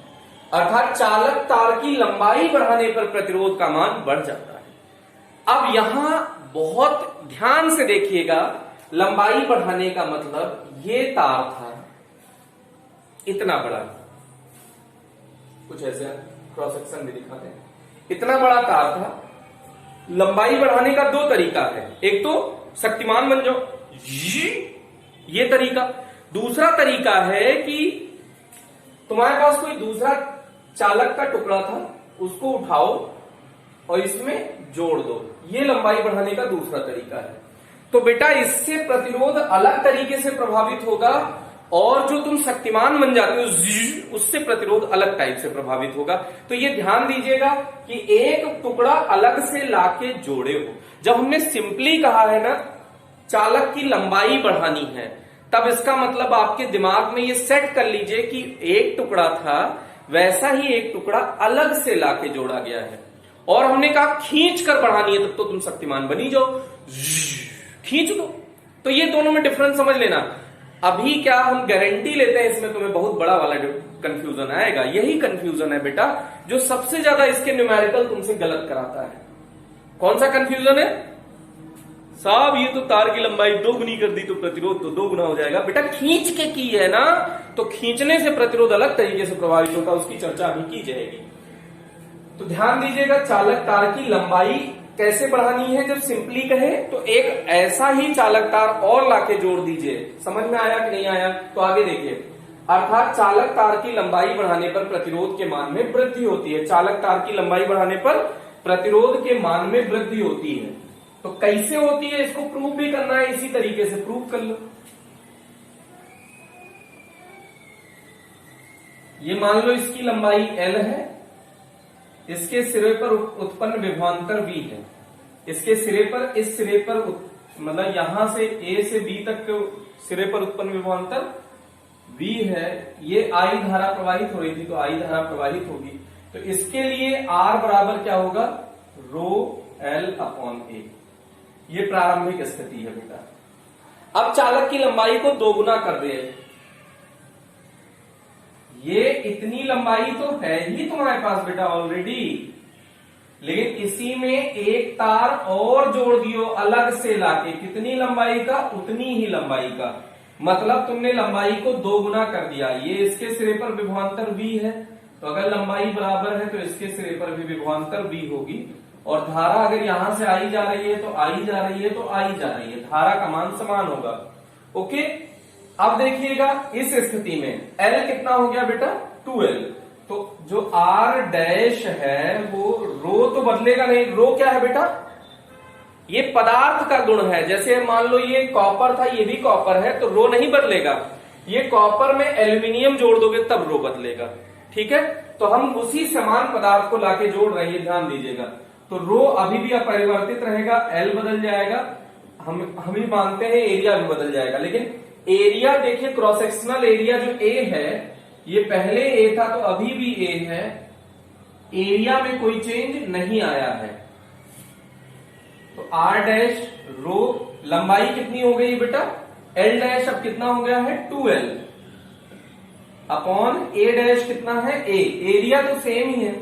अर्थात चालक तार की लंबाई बढ़ाने पर प्रतिरोध का मान बढ़ जाता है। अब यहां बहुत ध्यान से देखिएगा, लंबाई बढ़ाने का मतलब ये तार था इतना बड़ा, कुछ ऐसे क्रॉस सेक्शन भी दिखाते हैं, इतना बड़ा तार था। लंबाई बढ़ाने का दो तरीका है, एक तो शक्तिमान बन जाओ ये तरीका, दूसरा तरीका है कि तुम्हारे पास कोई दूसरा चालक का टुकड़ा था, उसको उठाओ और इसमें जोड़ दो, ये लंबाई बढ़ाने का दूसरा तरीका है। तो बेटा इससे प्रतिरोध अलग तरीके से प्रभावित होगा, और जो तुम शक्तिमान बन जाते हो उससे प्रतिरोध अलग टाइप से प्रभावित होगा। तो ये ध्यान दीजिएगा कि एक टुकड़ा अलग से लाके जोड़े हो। जब हमने सिंपली कहा है ना चालक की लंबाई बढ़ानी है, तब इसका मतलब आपके दिमाग में ये सेट कर लीजिए कि एक टुकड़ा था, वैसा ही एक टुकड़ा अलग से लाके जोड़ा गया है, और हमने कहा खींच कर बढ़ानी है, तब तो तुम शक्तिमान बनी जाओ, खींच दो। तो ये दोनों में डिफरेंस समझ लेना। अभी क्या हम गारंटी लेते हैं, इसमें तुम्हें बहुत बड़ा वाला कंफ्यूजन आएगा। यही कंफ्यूजन है बेटा जो सबसे ज्यादा इसके न्यूमेरिकल तुमसे गलत कराता है। कौन सा कंफ्यूजन है साहब? ये तो तार की लंबाई 2 गुनी कर दी तो प्रतिरोध तो 2 गुना हो जाएगा। बेटा खींच के की है ना, तो खींचने से प्रतिरोध अलग तरीके से प्रभावित होता है, उसकी चर्चा अभी की जाएगी। तो ध्यान दीजिएगा, चालक तार की लंबाई कैसे बढ़ानी है, जब सिंपली कहे तो एक ऐसा ही चालक तार और लाके जोड़ दीजिए। समझ में आया कि नहीं आया? तो आगे देखिए, अर्थात चालक तार की लंबाई बढ़ाने पर प्रतिरोध के मान में वृद्धि होती है। चालक तार की लंबाई बढ़ाने पर प्रतिरोध के मान में वृद्धि होती है। तो कैसे होती है इसको प्रूव भी करना है, इसी तरीके से प्रूव कर लो। ये मान लो इसकी लंबाई L है, इसके सिरे पर उत्पन्न विभवांतर V है, इसके सिरे पर, इस सिरे पर मतलब यहां से A से B तक के सिरे पर उत्पन्न विभवांतर V है। ये I धारा प्रवाहित हो रही थी तो I धारा प्रवाहित होगी। तो इसके लिए R बराबर क्या होगा, रो L अपॉन A। ये प्रारंभिक स्थिति है बेटा। अब चालक की लंबाई को दोगुना कर दे। ये इतनी लंबाई तो है ही तुम्हारे पास बेटा ऑलरेडी, लेकिन इसी में एक तार और जोड़ दियो अलग से लाके। कितनी लंबाई का, उतनी ही लंबाई का, मतलब तुमने लंबाई को दोगुना कर दिया। ये इसके सिरे पर विभवांतर V है, तो अगर लंबाई बराबर है तो इसके सिरे पर भी विभवांतर V होगी। और धारा अगर यहां से आई जा रही है तो आई जा रही है तो आई जा रही है, धारा का मान समान होगा। ओके, अब देखिएगा इस स्थिति में L कितना हो गया बेटा, 2L। तो जो R डैश है वो रो तो बदलेगा नहीं। रो क्या है बेटा, ये पदार्थ का गुण है। जैसे मान लो ये कॉपर था, ये भी कॉपर है, तो रो नहीं बदलेगा। ये कॉपर में एल्यूमिनियम जोड़ दोगे तब रो बदलेगा। ठीक है, तो हम उसी समान पदार्थ को लाके जोड़ रहे हैं, ध्यान दीजिएगा। तो रो अभी भी अपरिवर्तित रहेगा, L बदल जाएगा, हम भी मानते हैं एरिया भी बदल जाएगा। लेकिन एरिया देखिए, क्रॉस सेक्शनल एरिया जो A है, ये पहले A था तो अभी भी A है, एरिया में कोई चेंज नहीं आया है। तो R डैश रो, लंबाई कितनी हो गई बेटा, L डैश अब कितना हो गया है, 2L अपॉन A डैश कितना है, A। एरिया तो सेम ही है,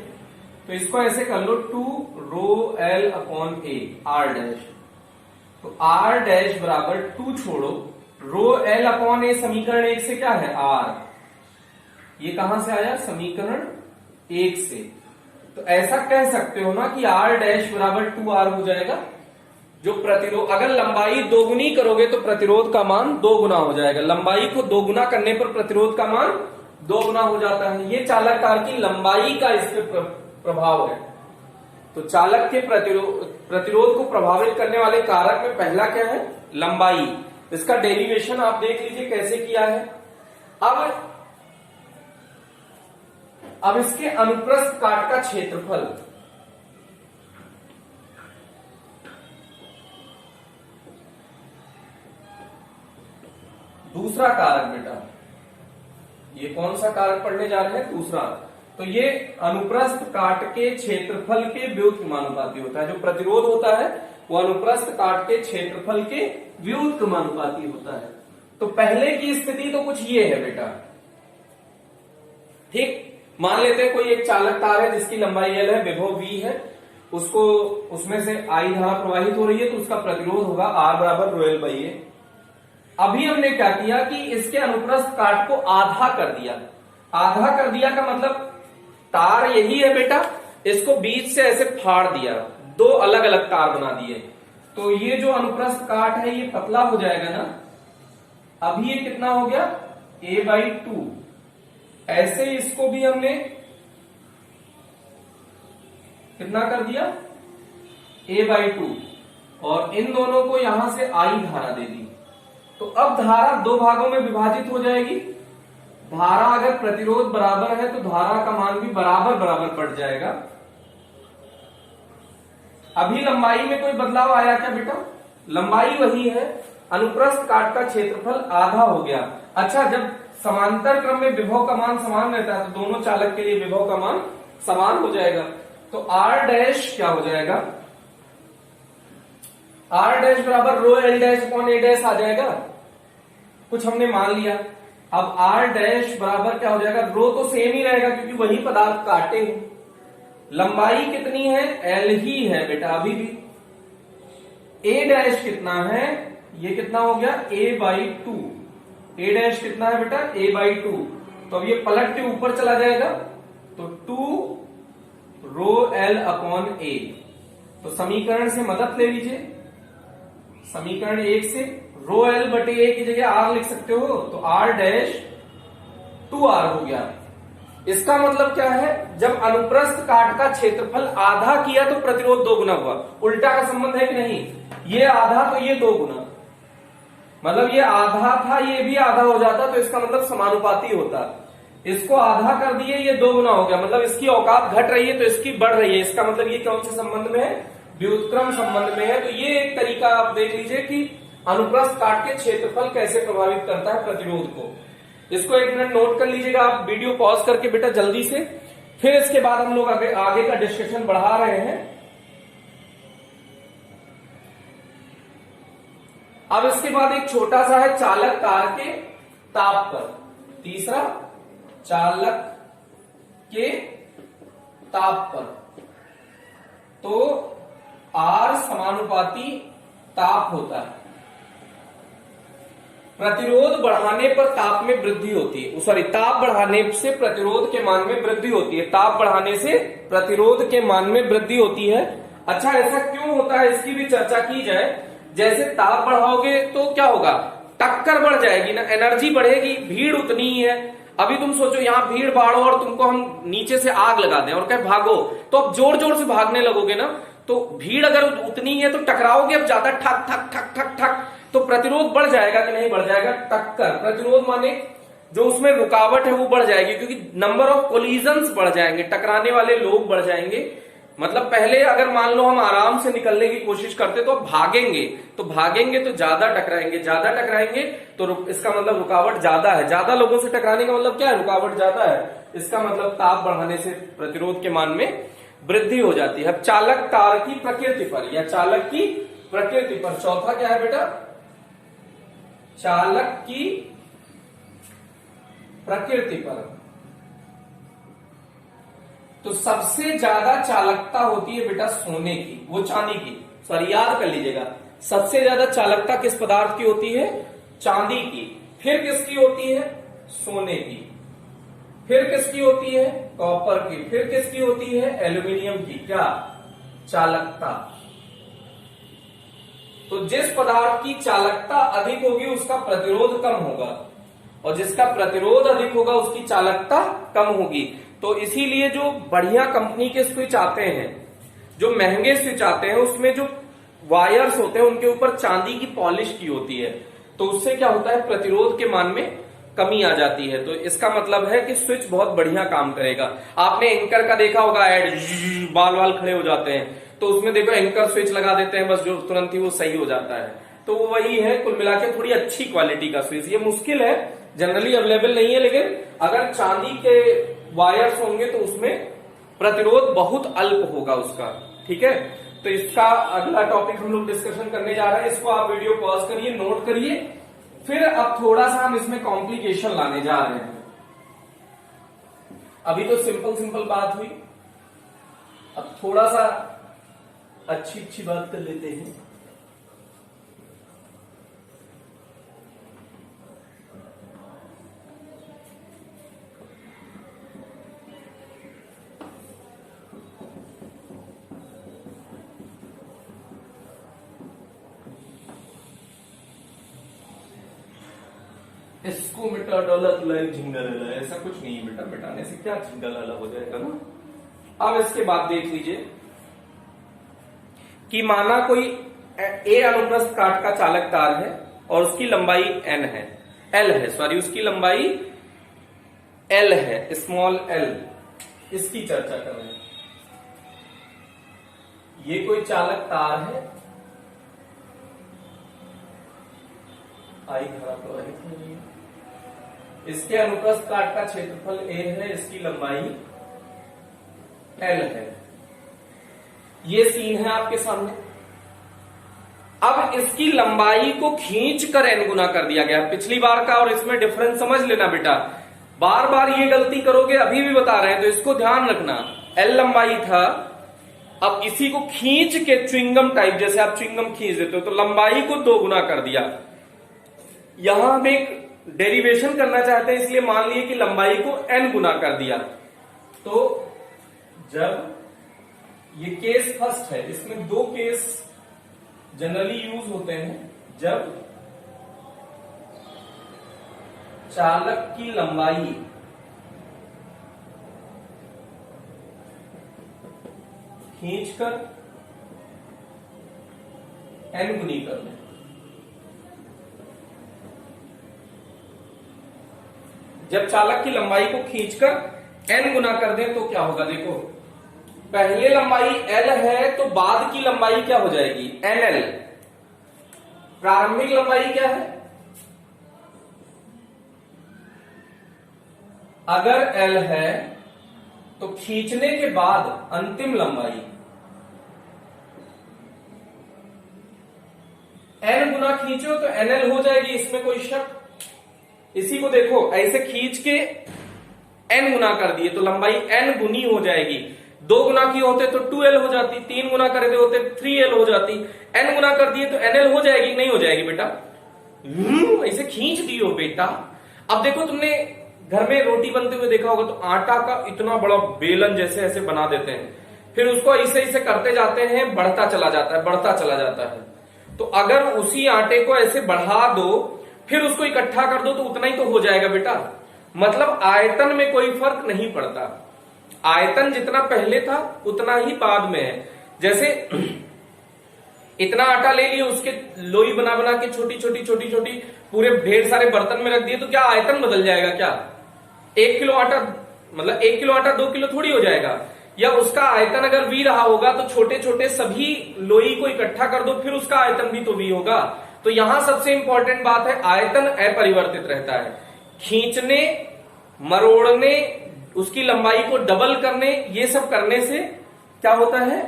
तो इसको ऐसे कर लो, 2 रो L upon A, R dash. तो R डैश बराबर 2 छोड़ो, रो L अपॉन A समीकरण 1 से क्या है, R। ये कहां से आया, समीकरण 1 से। तो ऐसा कह सकते हो ना कि R डैश बराबर 2R हो जाएगा। जो प्रतिरोध, अगर लंबाई दोगुनी करोगे तो प्रतिरोध का मान 2 गुना हो जाएगा। लंबाई को 2 गुना करने पर प्रतिरोध का मान 2 गुना हो जाता है। ये चालक तार की लंबाई का इस पर प्रभाव है। तो चालक के प्रतिरोध को प्रभावित करने वाले कारक में पहला क्या है, लंबाई। इसका डेरिवेशन आप देख लीजिए कैसे किया है। अब इसके अनुप्रस्थ काट का क्षेत्रफल, दूसरा कारक बेटा, ये कौन सा कारक पढ़ने जा रहे हैं, दूसरा। तो ये अनुप्रस्थ काट के क्षेत्रफल के व्युत्क्रमानुपाती होता है। जो प्रतिरोध होता है वो अनुप्रस्थ काट के क्षेत्रफल के व्युत्क्रमानुपाती होता है। तो पहले की स्थिति तो कुछ ये है बेटा, ठीक। मान लेते हैं कोई एक चालक तार है जिसकी लंबाई L है, विभव V है, उसको उसमें से I धारा प्रवाहित हो रही है, तो उसका प्रतिरोध होगा R बराबर रो L बाई A। अभी हमने क्या किया कि इसके अनुप्रस्थ काट को आधा कर दिया। आधा कर दिया का मतलब तार यही है बेटा, इसको बीच से ऐसे फाड़ दिया, 2 अलग अलग तार बना दिए। तो ये जो अनुप्रस्थ काट है ये पतला हो जाएगा ना। अभी ये कितना हो गया, A/2। ऐसे इसको भी हमने कितना कर दिया, A/2, और इन दोनों को यहां से I धारा दे दी। तो अब धारा 2 भागों में विभाजित हो जाएगी। धारा अगर प्रतिरोध बराबर है तो धारा का मान भी बराबर बराबर पड़ जाएगा। अभी लंबाई में कोई बदलाव आया क्या बेटा, लंबाई वही है, अनुप्रस्थ काट का क्षेत्रफल आधा हो गया। अच्छा, जब समांतर क्रम में विभव का मान समान रहता है तो दोनों चालक के लिए विभव का मान समान हो जाएगा। तो R डैश क्या हो जाएगा, R डैश बराबर rho L dash upon A dash आ जाएगा। कुछ हमने मान लिया। अब R डैश बराबर क्या हो जाएगा, रो तो सेम ही रहेगा क्योंकि वही पदार्थ काटे हैं। लंबाई कितनी है, L ही है बेटा अभी भी। A डैश कितना है, ये कितना हो गया, A/2। A डैश कितना है बेटा, A/2। तो अब ये पलट के ऊपर चला जाएगा, तो 2 रो L अपॉन A। तो समीकरण से मदद ले लीजिए। समीकरण 1 से रो एल बटे ए की जगह आर लिख सकते हो, तो आर डैश 2r हो गया। इसका मतलब क्या है, जब अनुप्रस्थ काट का क्षेत्रफल आधा किया तो प्रतिरोध 2 गुना हुआ। उल्टा का संबंध है कि नहीं, ये आधा तो ये 2 गुना, मतलब ये आधा था ये भी आधा हो जाता, तो इसका मतलब समानुपाती होता। इसको आधा कर दिए, ये 2 गुना हो गया, मतलब इसकी औकात घट रही है तो इसकी बढ़ रही है। इसका मतलब ये कौन से संबंध में है, व्युत्क्रम संबंध में है। तो ये एक तरीका आप देख लीजिए कि अनुप्रस्थ काट के क्षेत्रफल कैसे प्रभावित करता है प्रतिरोध को। इसको 1 मिनट नोट कर लीजिएगा आप, वीडियो पॉज करके बेटा जल्दी से। फिर इसके बाद हम लोग आगे का डिस्कशन बढ़ा रहे हैं। अब इसके बाद एक छोटा सा है चालक तार के ताप पर। तीसरा, चालक के ताप पर, तो R समानुपाती ताप होता है। प्रतिरोध बढ़ाने पर ताप में वृद्धि होती है, सॉरी, ताप बढ़ाने से प्रतिरोध के मान में वृद्धि होती है। ताप बढ़ाने से प्रतिरोध के मान में वृद्धि होती है। अच्छा, ऐसा क्यों होता है इसकी भी चर्चा की जाए। जैसे ताप बढ़ाओगे तो क्या होगा, टक्कर बढ़ जाएगी ना, एनर्जी बढ़ेगी, भीड़ उतनी ही है। अभी तुम सोचो यहाँ भीड़ बाढ़ो और तुमको हम नीचे से आग लगा दें और कहे भागो, तो अब जोर जोर से भागने लगोगे ना, तो भीड़ अगर उतनी है तो टकराओगे अब ज्यादा, ठक ठक ठक ठक ठक, तो प्रतिरोध बढ़ जाएगा कि नहीं बढ़ जाएगा। टक्कर प्रतिरोध माने जो उसमें रुकावट है वो बढ़ जाएगी, क्योंकि नंबर ऑफ कोलिजन्स बढ़ जाएंगे, टकराने वाले लोग बढ़ जाएंगे। मतलब पहले अगर मान लो हम आराम से निकलने की कोशिश करते तो भागेंगे, तो ज्यादा टकराएंगे तो इसका मतलब रुकावट ज्यादा है। ज्यादा लोगों से टकराने का मतलब क्या है, रुकावट ज्यादा है। इसका मतलब ताप बढ़ाने से प्रतिरोध के मान में वृद्धि हो जाती है। अब चालक तार की प्रकृति पर या चालक की प्रकृति पर, चौथा क्या है बेटा, चालक की प्रकृति पर। तो सबसे ज्यादा चालकता होती है बेटा सोने की, वो चांदी की, सॉरी याद कर लीजिएगा, सबसे ज्यादा चालकता किस पदार्थ की होती है, चांदी की। फिर किसकी होती है, सोने की। फिर किसकी होती है, कॉपर की। फिर किसकी होती है, एल्यूमिनियम की। क्या, चालकता। तो जिस पदार्थ की चालकता अधिक होगी उसका प्रतिरोध कम होगा, और जिसका प्रतिरोध अधिक होगा उसकी चालकता कम होगी। तो इसीलिए जो बढ़िया कंपनी के स्विच आते हैं, जो महंगे स्विच आते हैं, उसमें जो वायर्स होते हैं उनके ऊपर चांदी की पॉलिश की होती है। तो उससे क्या होता है, प्रतिरोध के मान में कमी आ जाती है। तो इसका मतलब है कि स्विच बहुत बढ़िया काम करेगा। आपने एंकर का देखा होगा ऐड, बाल वाल खड़े हो जाते हैं, तो उसमें देखो एंकर स्विच लगा देते हैं, बस जो तुरंत ही वो सही हो जाता है। तो वो वही है, कुल मिला के थोड़ी अच्छी क्वालिटी का स्विच। ये मुश्किल है, जनरली अवेलेबल नहीं है, लेकिन अगर चांदी के वायर्स होंगे तो उसमें प्रतिरोध बहुत अल्प होगा उसका। ठीक है, तो इसका अगला टॉपिक हम लोग डिस्कशन करने जा रहे हैं। इसको आप वीडियो पॉज करिए, नोट करिए। फिर अब थोड़ा सा हम इसमें कॉम्प्लिकेशन लाने जा रहे हैं। अभी तो सिंपल बात हुई, अब थोड़ा सा अच्छी बात कर लेते हैं। इसको मिटा डाला तो लाइक झिंगा डाला, ऐसा कुछ नहीं है बेटा, मिटाने से क्या झिंगा डाला हो जाएगा ना। अब इसके बाद देख लीजिए कि माना कोई ए अनुप्रस्थ काट का चालक तार है और उसकी लंबाई एन है, एल है, सॉरी उसकी लंबाई एल है, स्मॉल एल। इसकी चर्चा कर रहे हैं। ये कोई चालक तार है, आई धारा प्रवाहित हो रही है, इसके अनुप्रस्थ काट का क्षेत्रफल ए है, इसकी लंबाई एल है। ये सीन है आपके सामने। अब इसकी लंबाई को खींच कर एन गुना कर दिया गया पिछली बार का, और इसमें डिफरेंस समझ लेना बेटा, बार बार ये गलती करोगे, अभी भी बता रहे हैं तो इसको ध्यान रखना। एल लंबाई था, अब इसी को खींच के च्युइंगम टाइप, जैसे आप च्युइंगम खींच देते हो, तो लंबाई को 2 गुना कर दिया। यहां हम एक डेरिवेशन करना चाहते हैं, इसलिए मान लिए कि लंबाई को n गुना कर दिया। तो जब ये केस फर्स्ट है। इसमें दो केस जनरली यूज होते हैं जब चालक की लंबाई खींचकर n गुनी कर लें। जब चालक की लंबाई को खींचकर n गुना कर दें तो क्या होगा, देखो पहले लंबाई l है तो बाद की लंबाई क्या हो जाएगी, nl। प्रारंभिक लंबाई क्या है, अगर l है तो खींचने के बाद अंतिम लंबाई n गुना खींचो तो nl हो जाएगी, इसमें कोई शक। इसी को देखो ऐसे खींच के n गुना कर दिए तो लंबाई n गुनी हो जाएगी। 2 गुना की होते तो 2l हो जाती, 3 गुना कर दे होते 3l हो जाती, n गुना कर दिए तो nl हो जाएगी, नहीं हो जाएगी बेटा। ऐसे खींच दियो बेटा। अब देखो तुमने घर में रोटी बनते हुए देखा होगा तो आटा का इतना बड़ा बेलन जैसे ऐसे बना देते हैं, फिर उसको ऐसे ऐसे करते जाते हैं, बढ़ता चला जाता है, बढ़ता चला जाता है। तो अगर उसी आटे को ऐसे बढ़ा दो फिर उसको इकट्ठा कर दो तो उतना ही तो हो जाएगा बेटा। मतलब आयतन में कोई फर्क नहीं पड़ता, आयतन जितना पहले था उतना ही बाद में है। जैसे इतना आटा ले लिए, उसके लोई बना बना के छोटी छोटी छोटी छोटी पूरे ढेर सारे बर्तन में रख दिए तो क्या आयतन बदल जाएगा क्या? 1 किलो आटा मतलब 1 किलो आटा 2 किलो थोड़ी हो जाएगा। या उसका आयतन अगर v रहा होगा तो छोटे छोटे सभी लोई को इकट्ठा कर दो फिर उसका आयतन भी तो v होगा। तो यहां सबसे इंपॉर्टेंट बात है आयतन अपरिवर्तित रहता है। खींचने, मरोड़ने, उसकी लंबाई को डबल करने, ये सब करने से क्या होता है,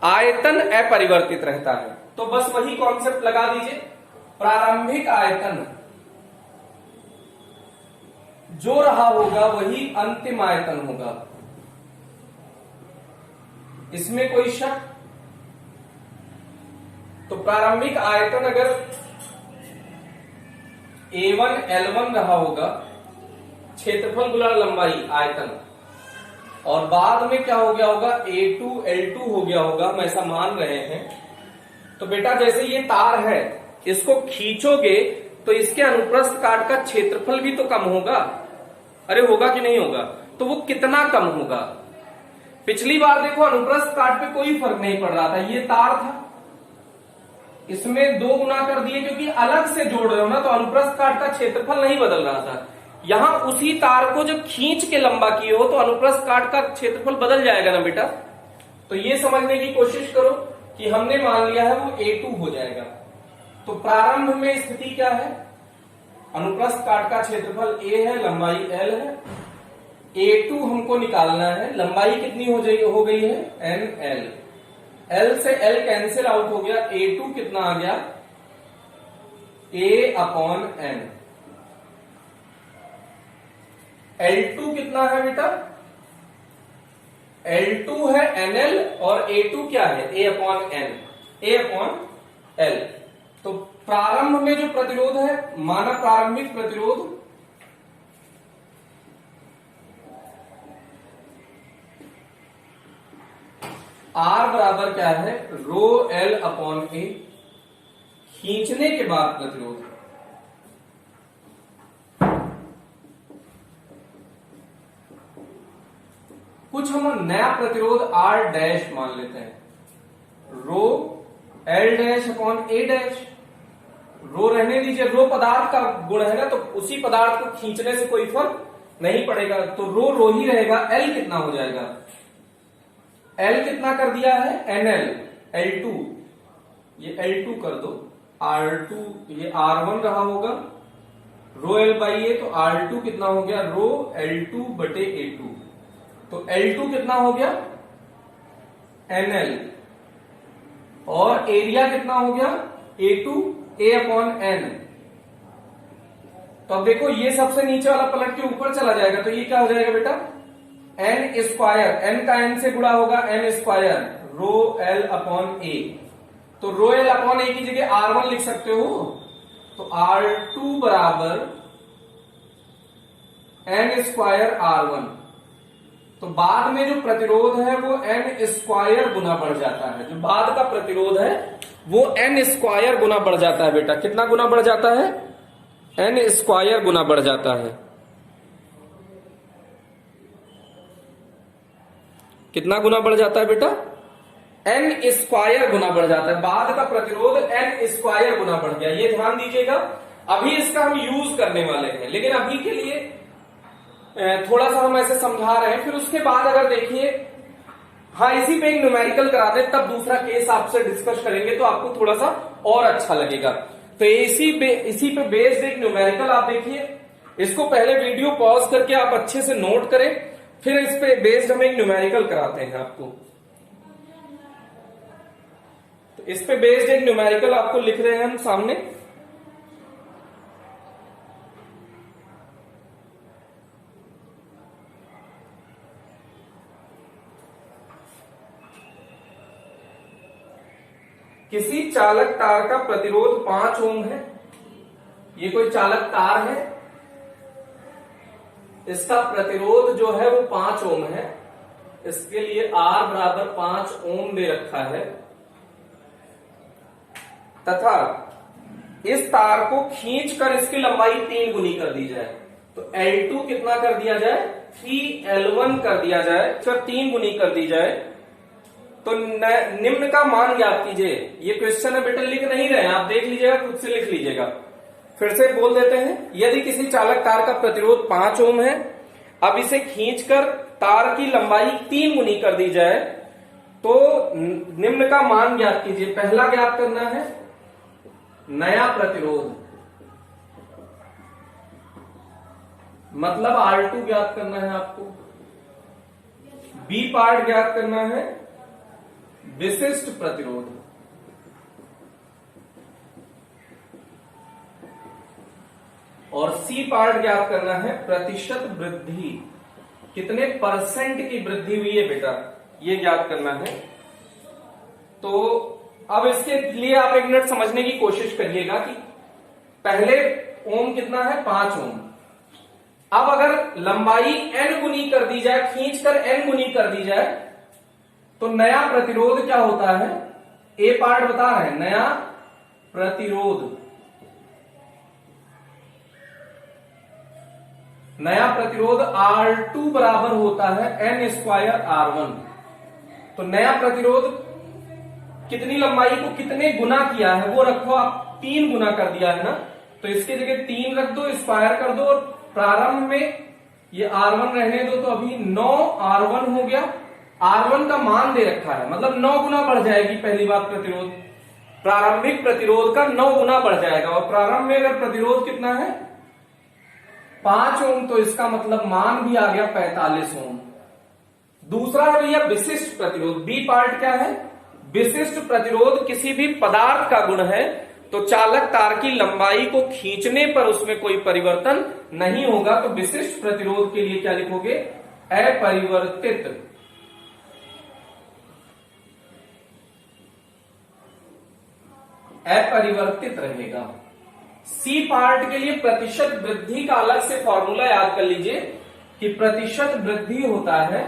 आयतन अपरिवर्तित रहता है। तो बस वही कॉन्सेप्ट लगा दीजिए, प्रारंभिक आयतन जो रहा होगा वही अंतिम आयतन होगा, इसमें कोई शक। तो प्रारंभिक आयतन अगर A1 L1 रहा होगा, क्षेत्रफल गुणा लंबाई आयतन, और बाद में क्या हो गया होगा, A2 L2 हो गया होगा, हम ऐसा मान रहे हैं। तो बेटा जैसे ये तार है, इसको खींचोगे तो इसके अनुप्रस्थ काट का क्षेत्रफल भी तो कम होगा। अरे होगा कि नहीं होगा? तो वो कितना कम होगा? पिछली बार देखो अनुप्रस्थ काट पे कोई फर्क नहीं पड़ रहा था, ये तार था, इसमें 2 गुना कर दिए क्योंकि अलग से जोड़ रहे हो ना, तो अनुप्रस्थ काट का क्षेत्रफल नहीं बदल रहा था। यहां उसी तार को जब खींच के लंबा किए हो तो अनुप्रस्थ काट का क्षेत्रफल बदल जाएगा ना बेटा। तो ये समझने की कोशिश करो कि हमने मान लिया है वो A2 हो जाएगा। तो प्रारंभ में स्थिति क्या है, अनुप्रस्थ काट का क्षेत्रफल A है, लंबाई L है, A2 हमको निकालना है, लंबाई कितनी हो गई है NL, L से L कैंसिल आउट हो गया, A2 कितना आ गया A/N। L2 कितना है बेटा, L2 है NL और A2 क्या है A/N, A/L। तो प्रारंभ में जो प्रतिरोध है, माना प्रारंभिक प्रतिरोध R बराबर क्या है ρL/A, खींचने के बाद प्रतिरोध। कुछ हम नया प्रतिरोध R डैश मान लेते हैं, ρL'/A'। रो रहने दीजिए, रो पदार्थ का गुण है ना, तो उसी पदार्थ को खींचने से कोई फर्क नहीं पड़ेगा, तो रो ही रहेगा। L कितना हो जाएगा, L कितना कर दिया है NL, L2, ये L2 कर दो, R2 ये R1 रहा होगा, ρL/A, तो R2 कितना हो गया ρL2/A2। तो L2 कितना हो गया NL, और एरिया कितना हो गया A2 A/N। तो अब देखो ये सबसे नीचे वाला पलट के ऊपर चला जाएगा, तो ये क्या हो जाएगा बेटा N स्क्वायर, N का N से गुणा होगा N स्क्वायर ρL/A। तो ρL/A की जगह R1 लिख सकते हो, तो R2 बराबर N स्क्वायर R1। तो बाद में जो प्रतिरोध है वो n स्क्वायर गुना बढ़ जाता है। जो बाद का प्रतिरोध है वो n स्क्वायर गुना बढ़ जाता है बेटा। कितना गुना बढ़ जाता है? n स्क्वायर गुना बढ़ जाता है। कितना गुना बढ़ जाता है बेटा? n स्क्वायर गुना बढ़ जाता है। बाद का प्रतिरोध n स्क्वायर गुना बढ़ गया। ये ध्यान दीजिएगा। अभी इसका हम यूज करने वाले हैं, लेकिन अभी के लिए थोड़ा सा हम ऐसे समझा रहे हैं। फिर उसके बाद अगर देखिए, हाँ इसी पे एक न्यूमेरिकल करा दे, तब दूसरा केस आपसे डिस्कस करेंगे तो आपको थोड़ा सा और अच्छा लगेगा। तो इसी पे बेस्ड एक न्यूमेरिकल आप देखिए। इसको पहले वीडियो पॉज करके आप अच्छे से नोट करें, फिर इस पे बेस्ड हम एक न्यूमेरिकल कराते हैं आपको। तो इस पे बेस्ड एक न्यूमेरिकल आपको लिख रहे हैं हम सामने। किसी चालक तार का प्रतिरोध 5 ओम है। ये कोई चालक तार है, इसका प्रतिरोध जो है वो 5 ओम है। इसके लिए R बराबर 5 ओम दे रखा है, तथा इस तार को खींचकर इसकी लंबाई 3 गुनी कर दी जाए। तो L2 कितना कर दिया जाए? 3L1 कर दिया जाए, फिर 3 गुनी कर दी जाए। तो निम्न का मान ज्ञात कीजिए। ये क्वेश्चन है बेटा, लिख नहीं रहे हैं, आप देख लीजिएगा, खुद से लिख लीजिएगा। फिर से बोल देते हैं। यदि किसी चालक तार का प्रतिरोध 5 ओम है, अब इसे खींचकर तार की लंबाई 3 गुनी कर दी जाए, तो निम्न का मान ज्ञात कीजिए। पहला ज्ञात करना है नया प्रतिरोध, मतलब R2 ज्ञात करना है आपको। बी पार्ट ज्ञात करना है विशिष्ट प्रतिरोध, और सी पार्ट ज्ञात करना है प्रतिशत वृद्धि। कितने परसेंट की वृद्धि हुई है बेटा, ये ज्ञात करना है। तो अब इसके लिए आप एक मिनट समझने की कोशिश करिएगा कि पहले ओम कितना है? 5 ओम। अब अगर लंबाई n गुनी कर दी जाए, खींचकर n गुनी कर दी जाए, तो नया प्रतिरोध क्या होता है? ए पार्ट बता रहे हैं। नया प्रतिरोध, नया प्रतिरोध R2 बराबर होता है n स्क्वायर R1। तो नया प्रतिरोध कितनी लंबाई को कितने गुना किया है वो रखो आप। 3 गुना कर दिया है ना, तो इसके जगह 3 रख दो, स्क्वायर कर दो, और प्रारंभ में ये R1 रहने दो। तो अभी 9 R1 हो गया। R1 का मान दे रखा है, मतलब 9 गुना बढ़ जाएगी। पहली बात, प्रतिरोध, प्रारंभिक प्रतिरोध का 9 गुना बढ़ जाएगा। और प्रारंभ में अगर प्रतिरोध कितना है? 5 ओम, तो इसका मतलब मान भी आ गया 45 ओम। दूसरा है भैया विशिष्ट प्रतिरोध। बी पार्ट क्या है? विशिष्ट प्रतिरोध किसी भी पदार्थ का गुण है, तो चालक तार की लंबाई को खींचने पर उसमें कोई परिवर्तन नहीं होगा। तो विशिष्ट प्रतिरोध के लिए क्या लिखोगे? अपरिवर्तित। अपरिवर्तित रहेगा। सी पार्ट के लिए प्रतिशत वृद्धि का अलग से फॉर्मूला याद कर लीजिए कि प्रतिशत वृद्धि होता है,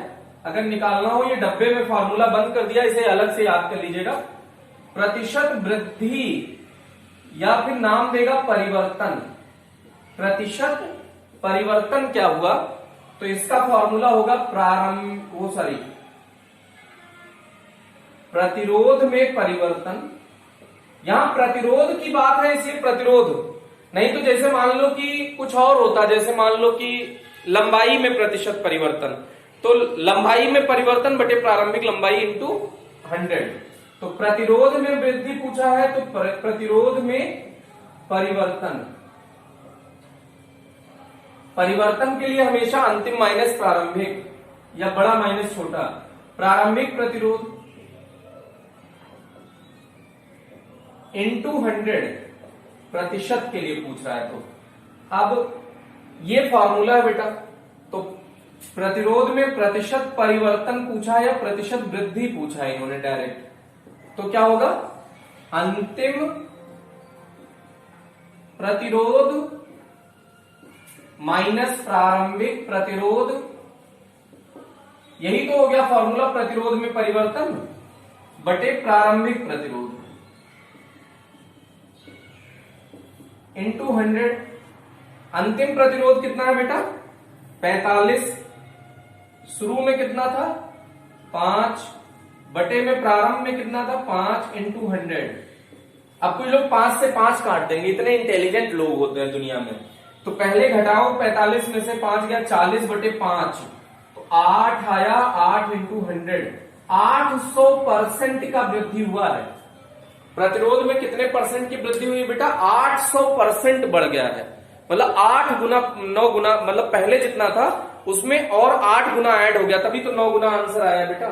अगर निकालना हो, ये डब्बे में फॉर्मूला बंद कर दिया, इसे अलग से याद कर लीजिएगा। प्रतिशत वृद्धि या फिर नाम देगा परिवर्तन। प्रतिशत परिवर्तन क्या हुआ? तो इसका फॉर्मूला होगा प्रतिरोध में परिवर्तन। यहां प्रतिरोध की बात है, इसलिए प्रतिरोध नहीं। तो जैसे मान लो कि कुछ और होता, जैसे मान लो कि लंबाई में प्रतिशत परिवर्तन, तो लंबाई में परिवर्तन बटे प्रारंभिक लंबाई इंटू 100। तो प्रतिरोध में वृद्धि पूछा है, तो प्रतिरोध में परिवर्तन। परिवर्तन के लिए हमेशा अंतिम माइनस प्रारंभिक, या बड़ा माइनस छोटा। प्रारंभिक प्रतिरोध इंटू 100 प्रतिशत के लिए पूछ रहा है। तो अब ये फॉर्मूला है बेटा। तो प्रतिरोध में प्रतिशत परिवर्तन पूछा है या प्रतिशत वृद्धि पूछा है इन्होंने डायरेक्ट, तो क्या होगा? अंतिम प्रतिरोध माइनस प्रारंभिक प्रतिरोध यही तो हो गया फॉर्मूला प्रतिरोध में परिवर्तन बटे प्रारंभिक प्रतिरोध इंटू 100। अंतिम प्रतिरोध कितना है बेटा 45, शुरू में कितना था 5 बटे में प्रारंभ में कितना था 5 इंटू 100। अब कुछ लोग 5 से 5 काट देंगे, इतने इंटेलिजेंट लोग होते हैं दुनिया में। तो पहले घटाओ 45 में से 5 गया 40 बटे 5, तो 8 आया 8 इंटू 100। 800% का वृद्धि हुआ है। प्रतिरोध में कितने परसेंट की वृद्धि हुई बेटा 800% बढ़ गया है। मतलब 8 गुना 9 गुना, मतलब पहले जितना था उसमें और 8 गुना ऐड हो गया, तभी तो 9 गुना आंसर आया बेटा।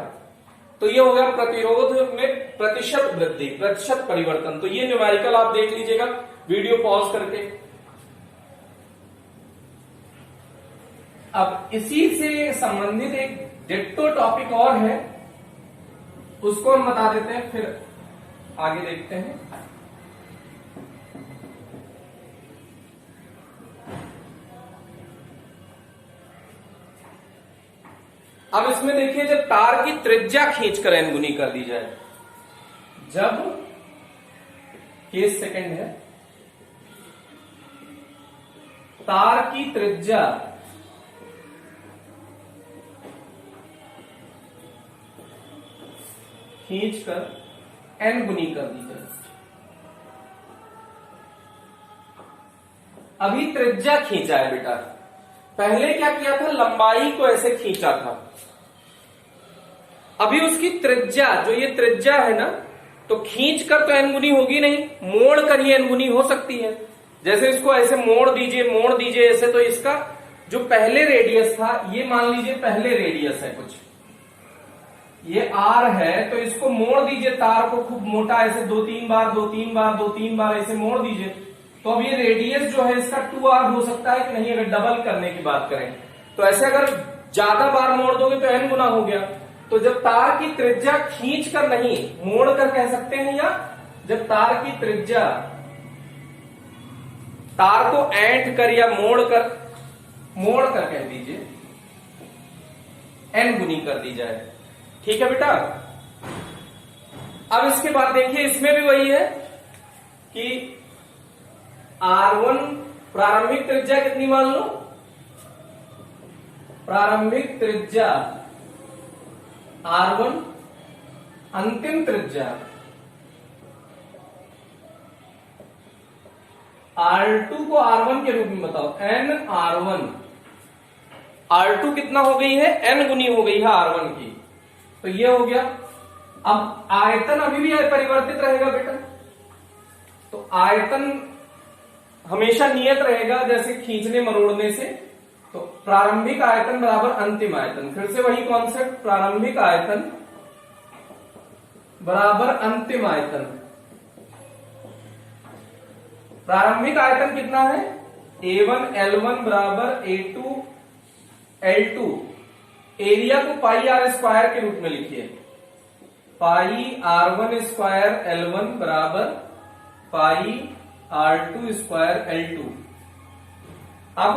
तो ये हो गया प्रतिरोध में प्रतिशत वृद्धि, प्रतिशत परिवर्तन। तो ये न्यूमेरिकल आप देख लीजिएगा वीडियो पॉज करके। अब इसी से संबंधित एक डिट्टो टॉपिक और है, उसको हम बता देते हैं, फिर आगे देखते हैं। अब इसमें देखिए जब तार की त्रिज्या खींचकर n गुनी कर दी जाए, जब केस सेकंड है, तार की त्रिज्या खींचकर n गुनी कर दी जाए। अभी त्रिज्या खींचा है बेटा, पहले क्या किया था लंबाई को ऐसे खींचा था। अभी उसकी त्रिज्या, जो ये त्रिज्या है ना, तो खींच कर तो n गुनी होगी नहीं, मोड़ कर ही n गुनी हो सकती है। जैसे इसको ऐसे मोड़ दीजिए ऐसे, तो इसका जो पहले रेडियस था, ये मान लीजिए पहले रेडियस है कुछ, ये r है, तो इसको मोड़ दीजिए तार को खूब मोटा ऐसे 2-3 बार ऐसे मोड़ दीजिए, तो अब ये रेडियस जो है इसका 2r हो सकता है कि नहीं, अगर डबल करने की बात करें तो। ऐसे अगर ज्यादा बार मोड़ दोगे तो n गुना हो गया। तो जब तार की त्रिज्या खींच कर नहीं, मोड़ कर कह सकते हैं, या जब तार की त्रिज्या तार को ऐंठ कर या मोड़ कर कह दीजिए n गुनी कर दी जाए, ठीक है बेटा। अब इसके बाद देखिए इसमें भी वही है कि R1 प्रारंभिक त्रिज्या कितनी मान लो, प्रारंभिक त्रिज्या R1, अंतिम त्रिज्या R2 को R1 के रूप में बताओ, n R1। R2 कितना हो गई है, n गुनी हो गई है R1 की, तो ये हो गया। अब आयतन अभी भी परिवर्तित रहेगा बेटा, तो आयतन हमेशा नियत रहेगा जैसे खींचने मरोड़ने से। तो प्रारंभिक आयतन बराबर अंतिम आयतन, फिर से वही कॉन्सेप्ट, प्रारंभिक आयतन बराबर अंतिम आयतन। प्रारंभिक आयतन कितना है A1 L1 बराबर A2 L2। एरिया को पाई आर स्क्वायर के रूप में लिखिए, पाई R1 स्क्वायर L1 बराबर पाई R2 स्क्वायर L2। अब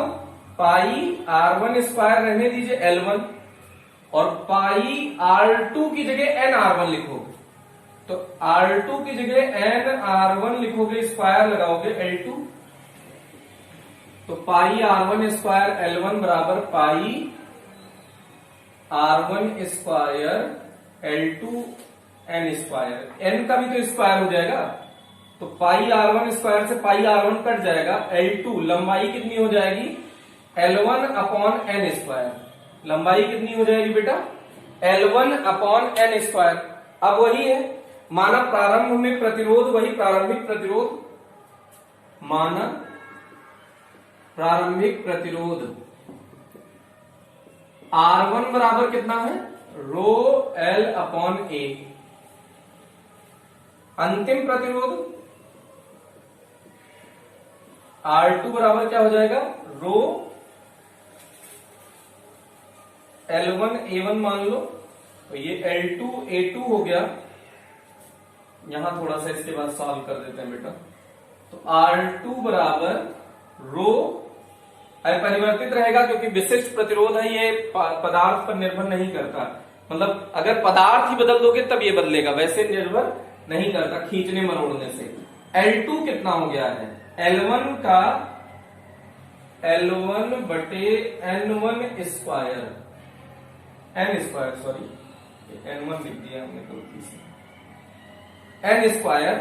पाई R1 स्क्वायर रहने दीजिए L1, और पाई R2 की जगह n R1 लिखोगे, तो R2 की जगह n R1 लिखोगे, स्क्वायर लगाओगे L2, तो पाई R1 स्क्वायर L1 बराबर पाई R1 square L2 n square. n का भी तो स्क्वायर हो जाएगा, तो पाई R1 स्क्वायर से पाई R1 कट जाएगा, L2 लंबाई कितनी हो जाएगी L1 अपॉन n स्क्वायर। लंबाई कितनी हो जाएगी बेटा L1 अपॉन n स्क्वायर। अब वही है, माना प्रारंभ में प्रतिरोध, वही प्रारंभिक प्रतिरोध, माना प्रारंभिक प्रतिरोध R1 बराबर कितना है रो L अपॉन A। अंतिम प्रतिरोध R2 बराबर क्या हो जाएगा रो L1 A1 मान लो, तो ये L2 A2 हो गया। यहां थोड़ा सा इसके बाद सॉल्व कर देते हैं बेटा, तो R2 बराबर रो अपरिवर्तित रहेगा क्योंकि विशिष्ट प्रतिरोध है, ये पदार्थ पर निर्भर नहीं करता। मतलब अगर पदार्थ ही बदल दोगे तब ये बदलेगा, वैसे निर्भर नहीं करता खींचने मरोड़ने से। L2 कितना हो गया है, L1 का L1 बटे N1 square, N square sorry N1 लिख दिया हमने गलती से, N स्क्वायर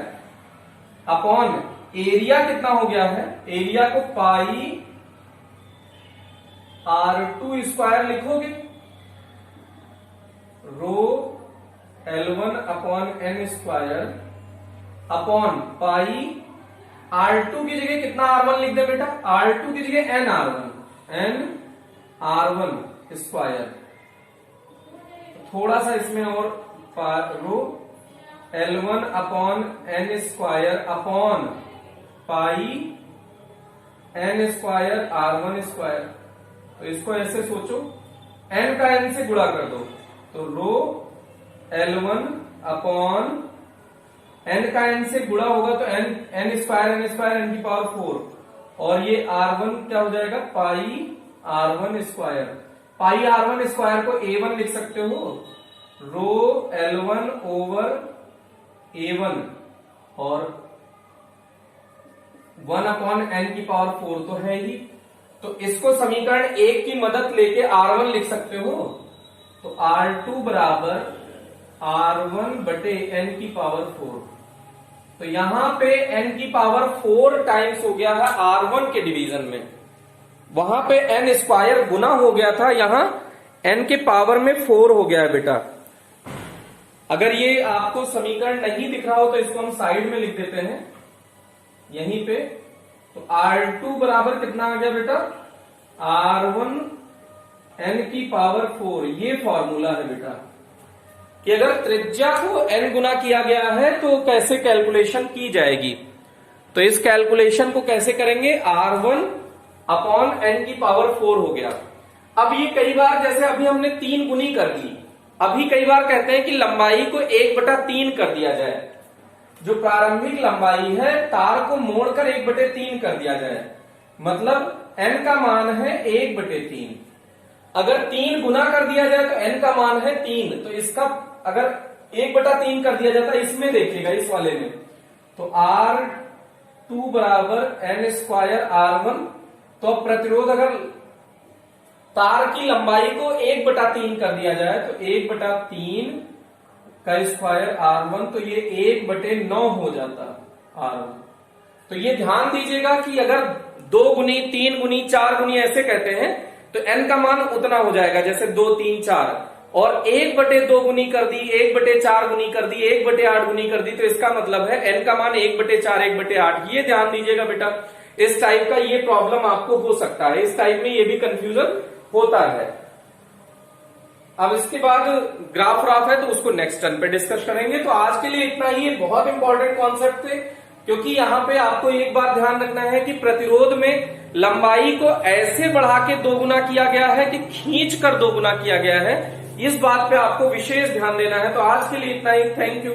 अपॉन एरिया कितना हो गया है, एरिया को पाई R2 स्क्वायर लिखोगे, रो L1 upon N square upon pi R2 की जगह कितना R1 लिख दे बेटा, R2 की जगह N R1 स्क्वायर, थोड़ा सा इसमें और रो L1 upon N square upon pi N square R1 square. तो इसको ऐसे सोचो, N का N से गुणा कर दो, तो रो L1 अपॉन N का N से गुणा होगा तो N स्क्वायर N की पावर 4, और ये R1 क्या हो जाएगा, पाई R1 स्क्वायर। पाई R1 स्क्वायर को A1 लिख सकते हो, रो L1 ओवर A1 और 1 अपॉन N की पावर 4 तो है ही, तो इसको समीकरण 1 की मदद लेके R1 लिख सकते हो, तो R2 बराबर R1 बटे N की पावर 4। तो यहां पे N की पावर 4 टाइम्स हो गया है R1 के डिवीजन में, वहां पे N स्क्वायर गुना हो गया था, यहां N के पावर में 4 हो गया है बेटा। अगर ये आपको समीकरण नहीं दिख रहा हो तो इसको हम साइड में लिख देते हैं यहीं पे, तो R2 बराबर कितना आ गया बेटा, R1 N की पावर 4। ये फॉर्मूला है बेटा कि अगर त्रिज्या को N गुना किया गया है तो कैसे कैलकुलेशन की जाएगी। तो इस कैलकुलेशन को कैसे करेंगे, R1 अपॉन N की पावर 4 हो गया। अब ये कई बार, जैसे अभी हमने 3 गुनी कर दी, अभी कई बार कहते हैं कि लंबाई को 1/3 कर दिया जाए, जो प्रारंभिक लंबाई है तार को मोड़कर 1/3 कर दिया जाए, मतलब N का मान है 1/3। अगर 3 गुना कर दिया जाए तो N का मान है 3, तो इसका अगर 1/3 कर दिया जाता है, इसमें देखिएगा इस वाले में, तो R2 बराबर N स्क्वायर R1। तो अब प्रतिरोध अगर तार की लंबाई को 1/3 कर दिया जाए तो 1/3 का स्क्वायर R1, तो ये 1/9 हो जाता R1। तो ये ध्यान दीजिएगा कि अगर 2 गुनी 3 गुनी 4 गुनी ऐसे कहते हैं तो N का मान उतना हो जाएगा, जैसे 2 3 4, और 1/2 गुनी कर दी, 1/4 गुनी कर दी, 1/8 गुनी कर दी, तो इसका मतलब है N का मान 1/4 1/8। ये ध्यान दीजिएगा बेटा, इस टाइप का ये प्रॉब्लम आपको हो सकता है, इस टाइप में ये भी कंफ्यूजन होता है। अब इसके बाद ग्राफ व्राफ है तो उसको नेक्स्ट टर्न पे डिस्कस करेंगे। तो आज के लिए इतना ही, बहुत इंपॉर्टेंट कॉन्सेप्ट थे, क्योंकि यहां पे आपको एक बात ध्यान रखना है कि प्रतिरोध में लंबाई को ऐसे बढ़ा के 2 गुना किया गया है कि खींच कर 2 गुना किया गया है, इस बात पे आपको विशेष ध्यान देना है। तो आज के लिए इतना ही, थैंक यू।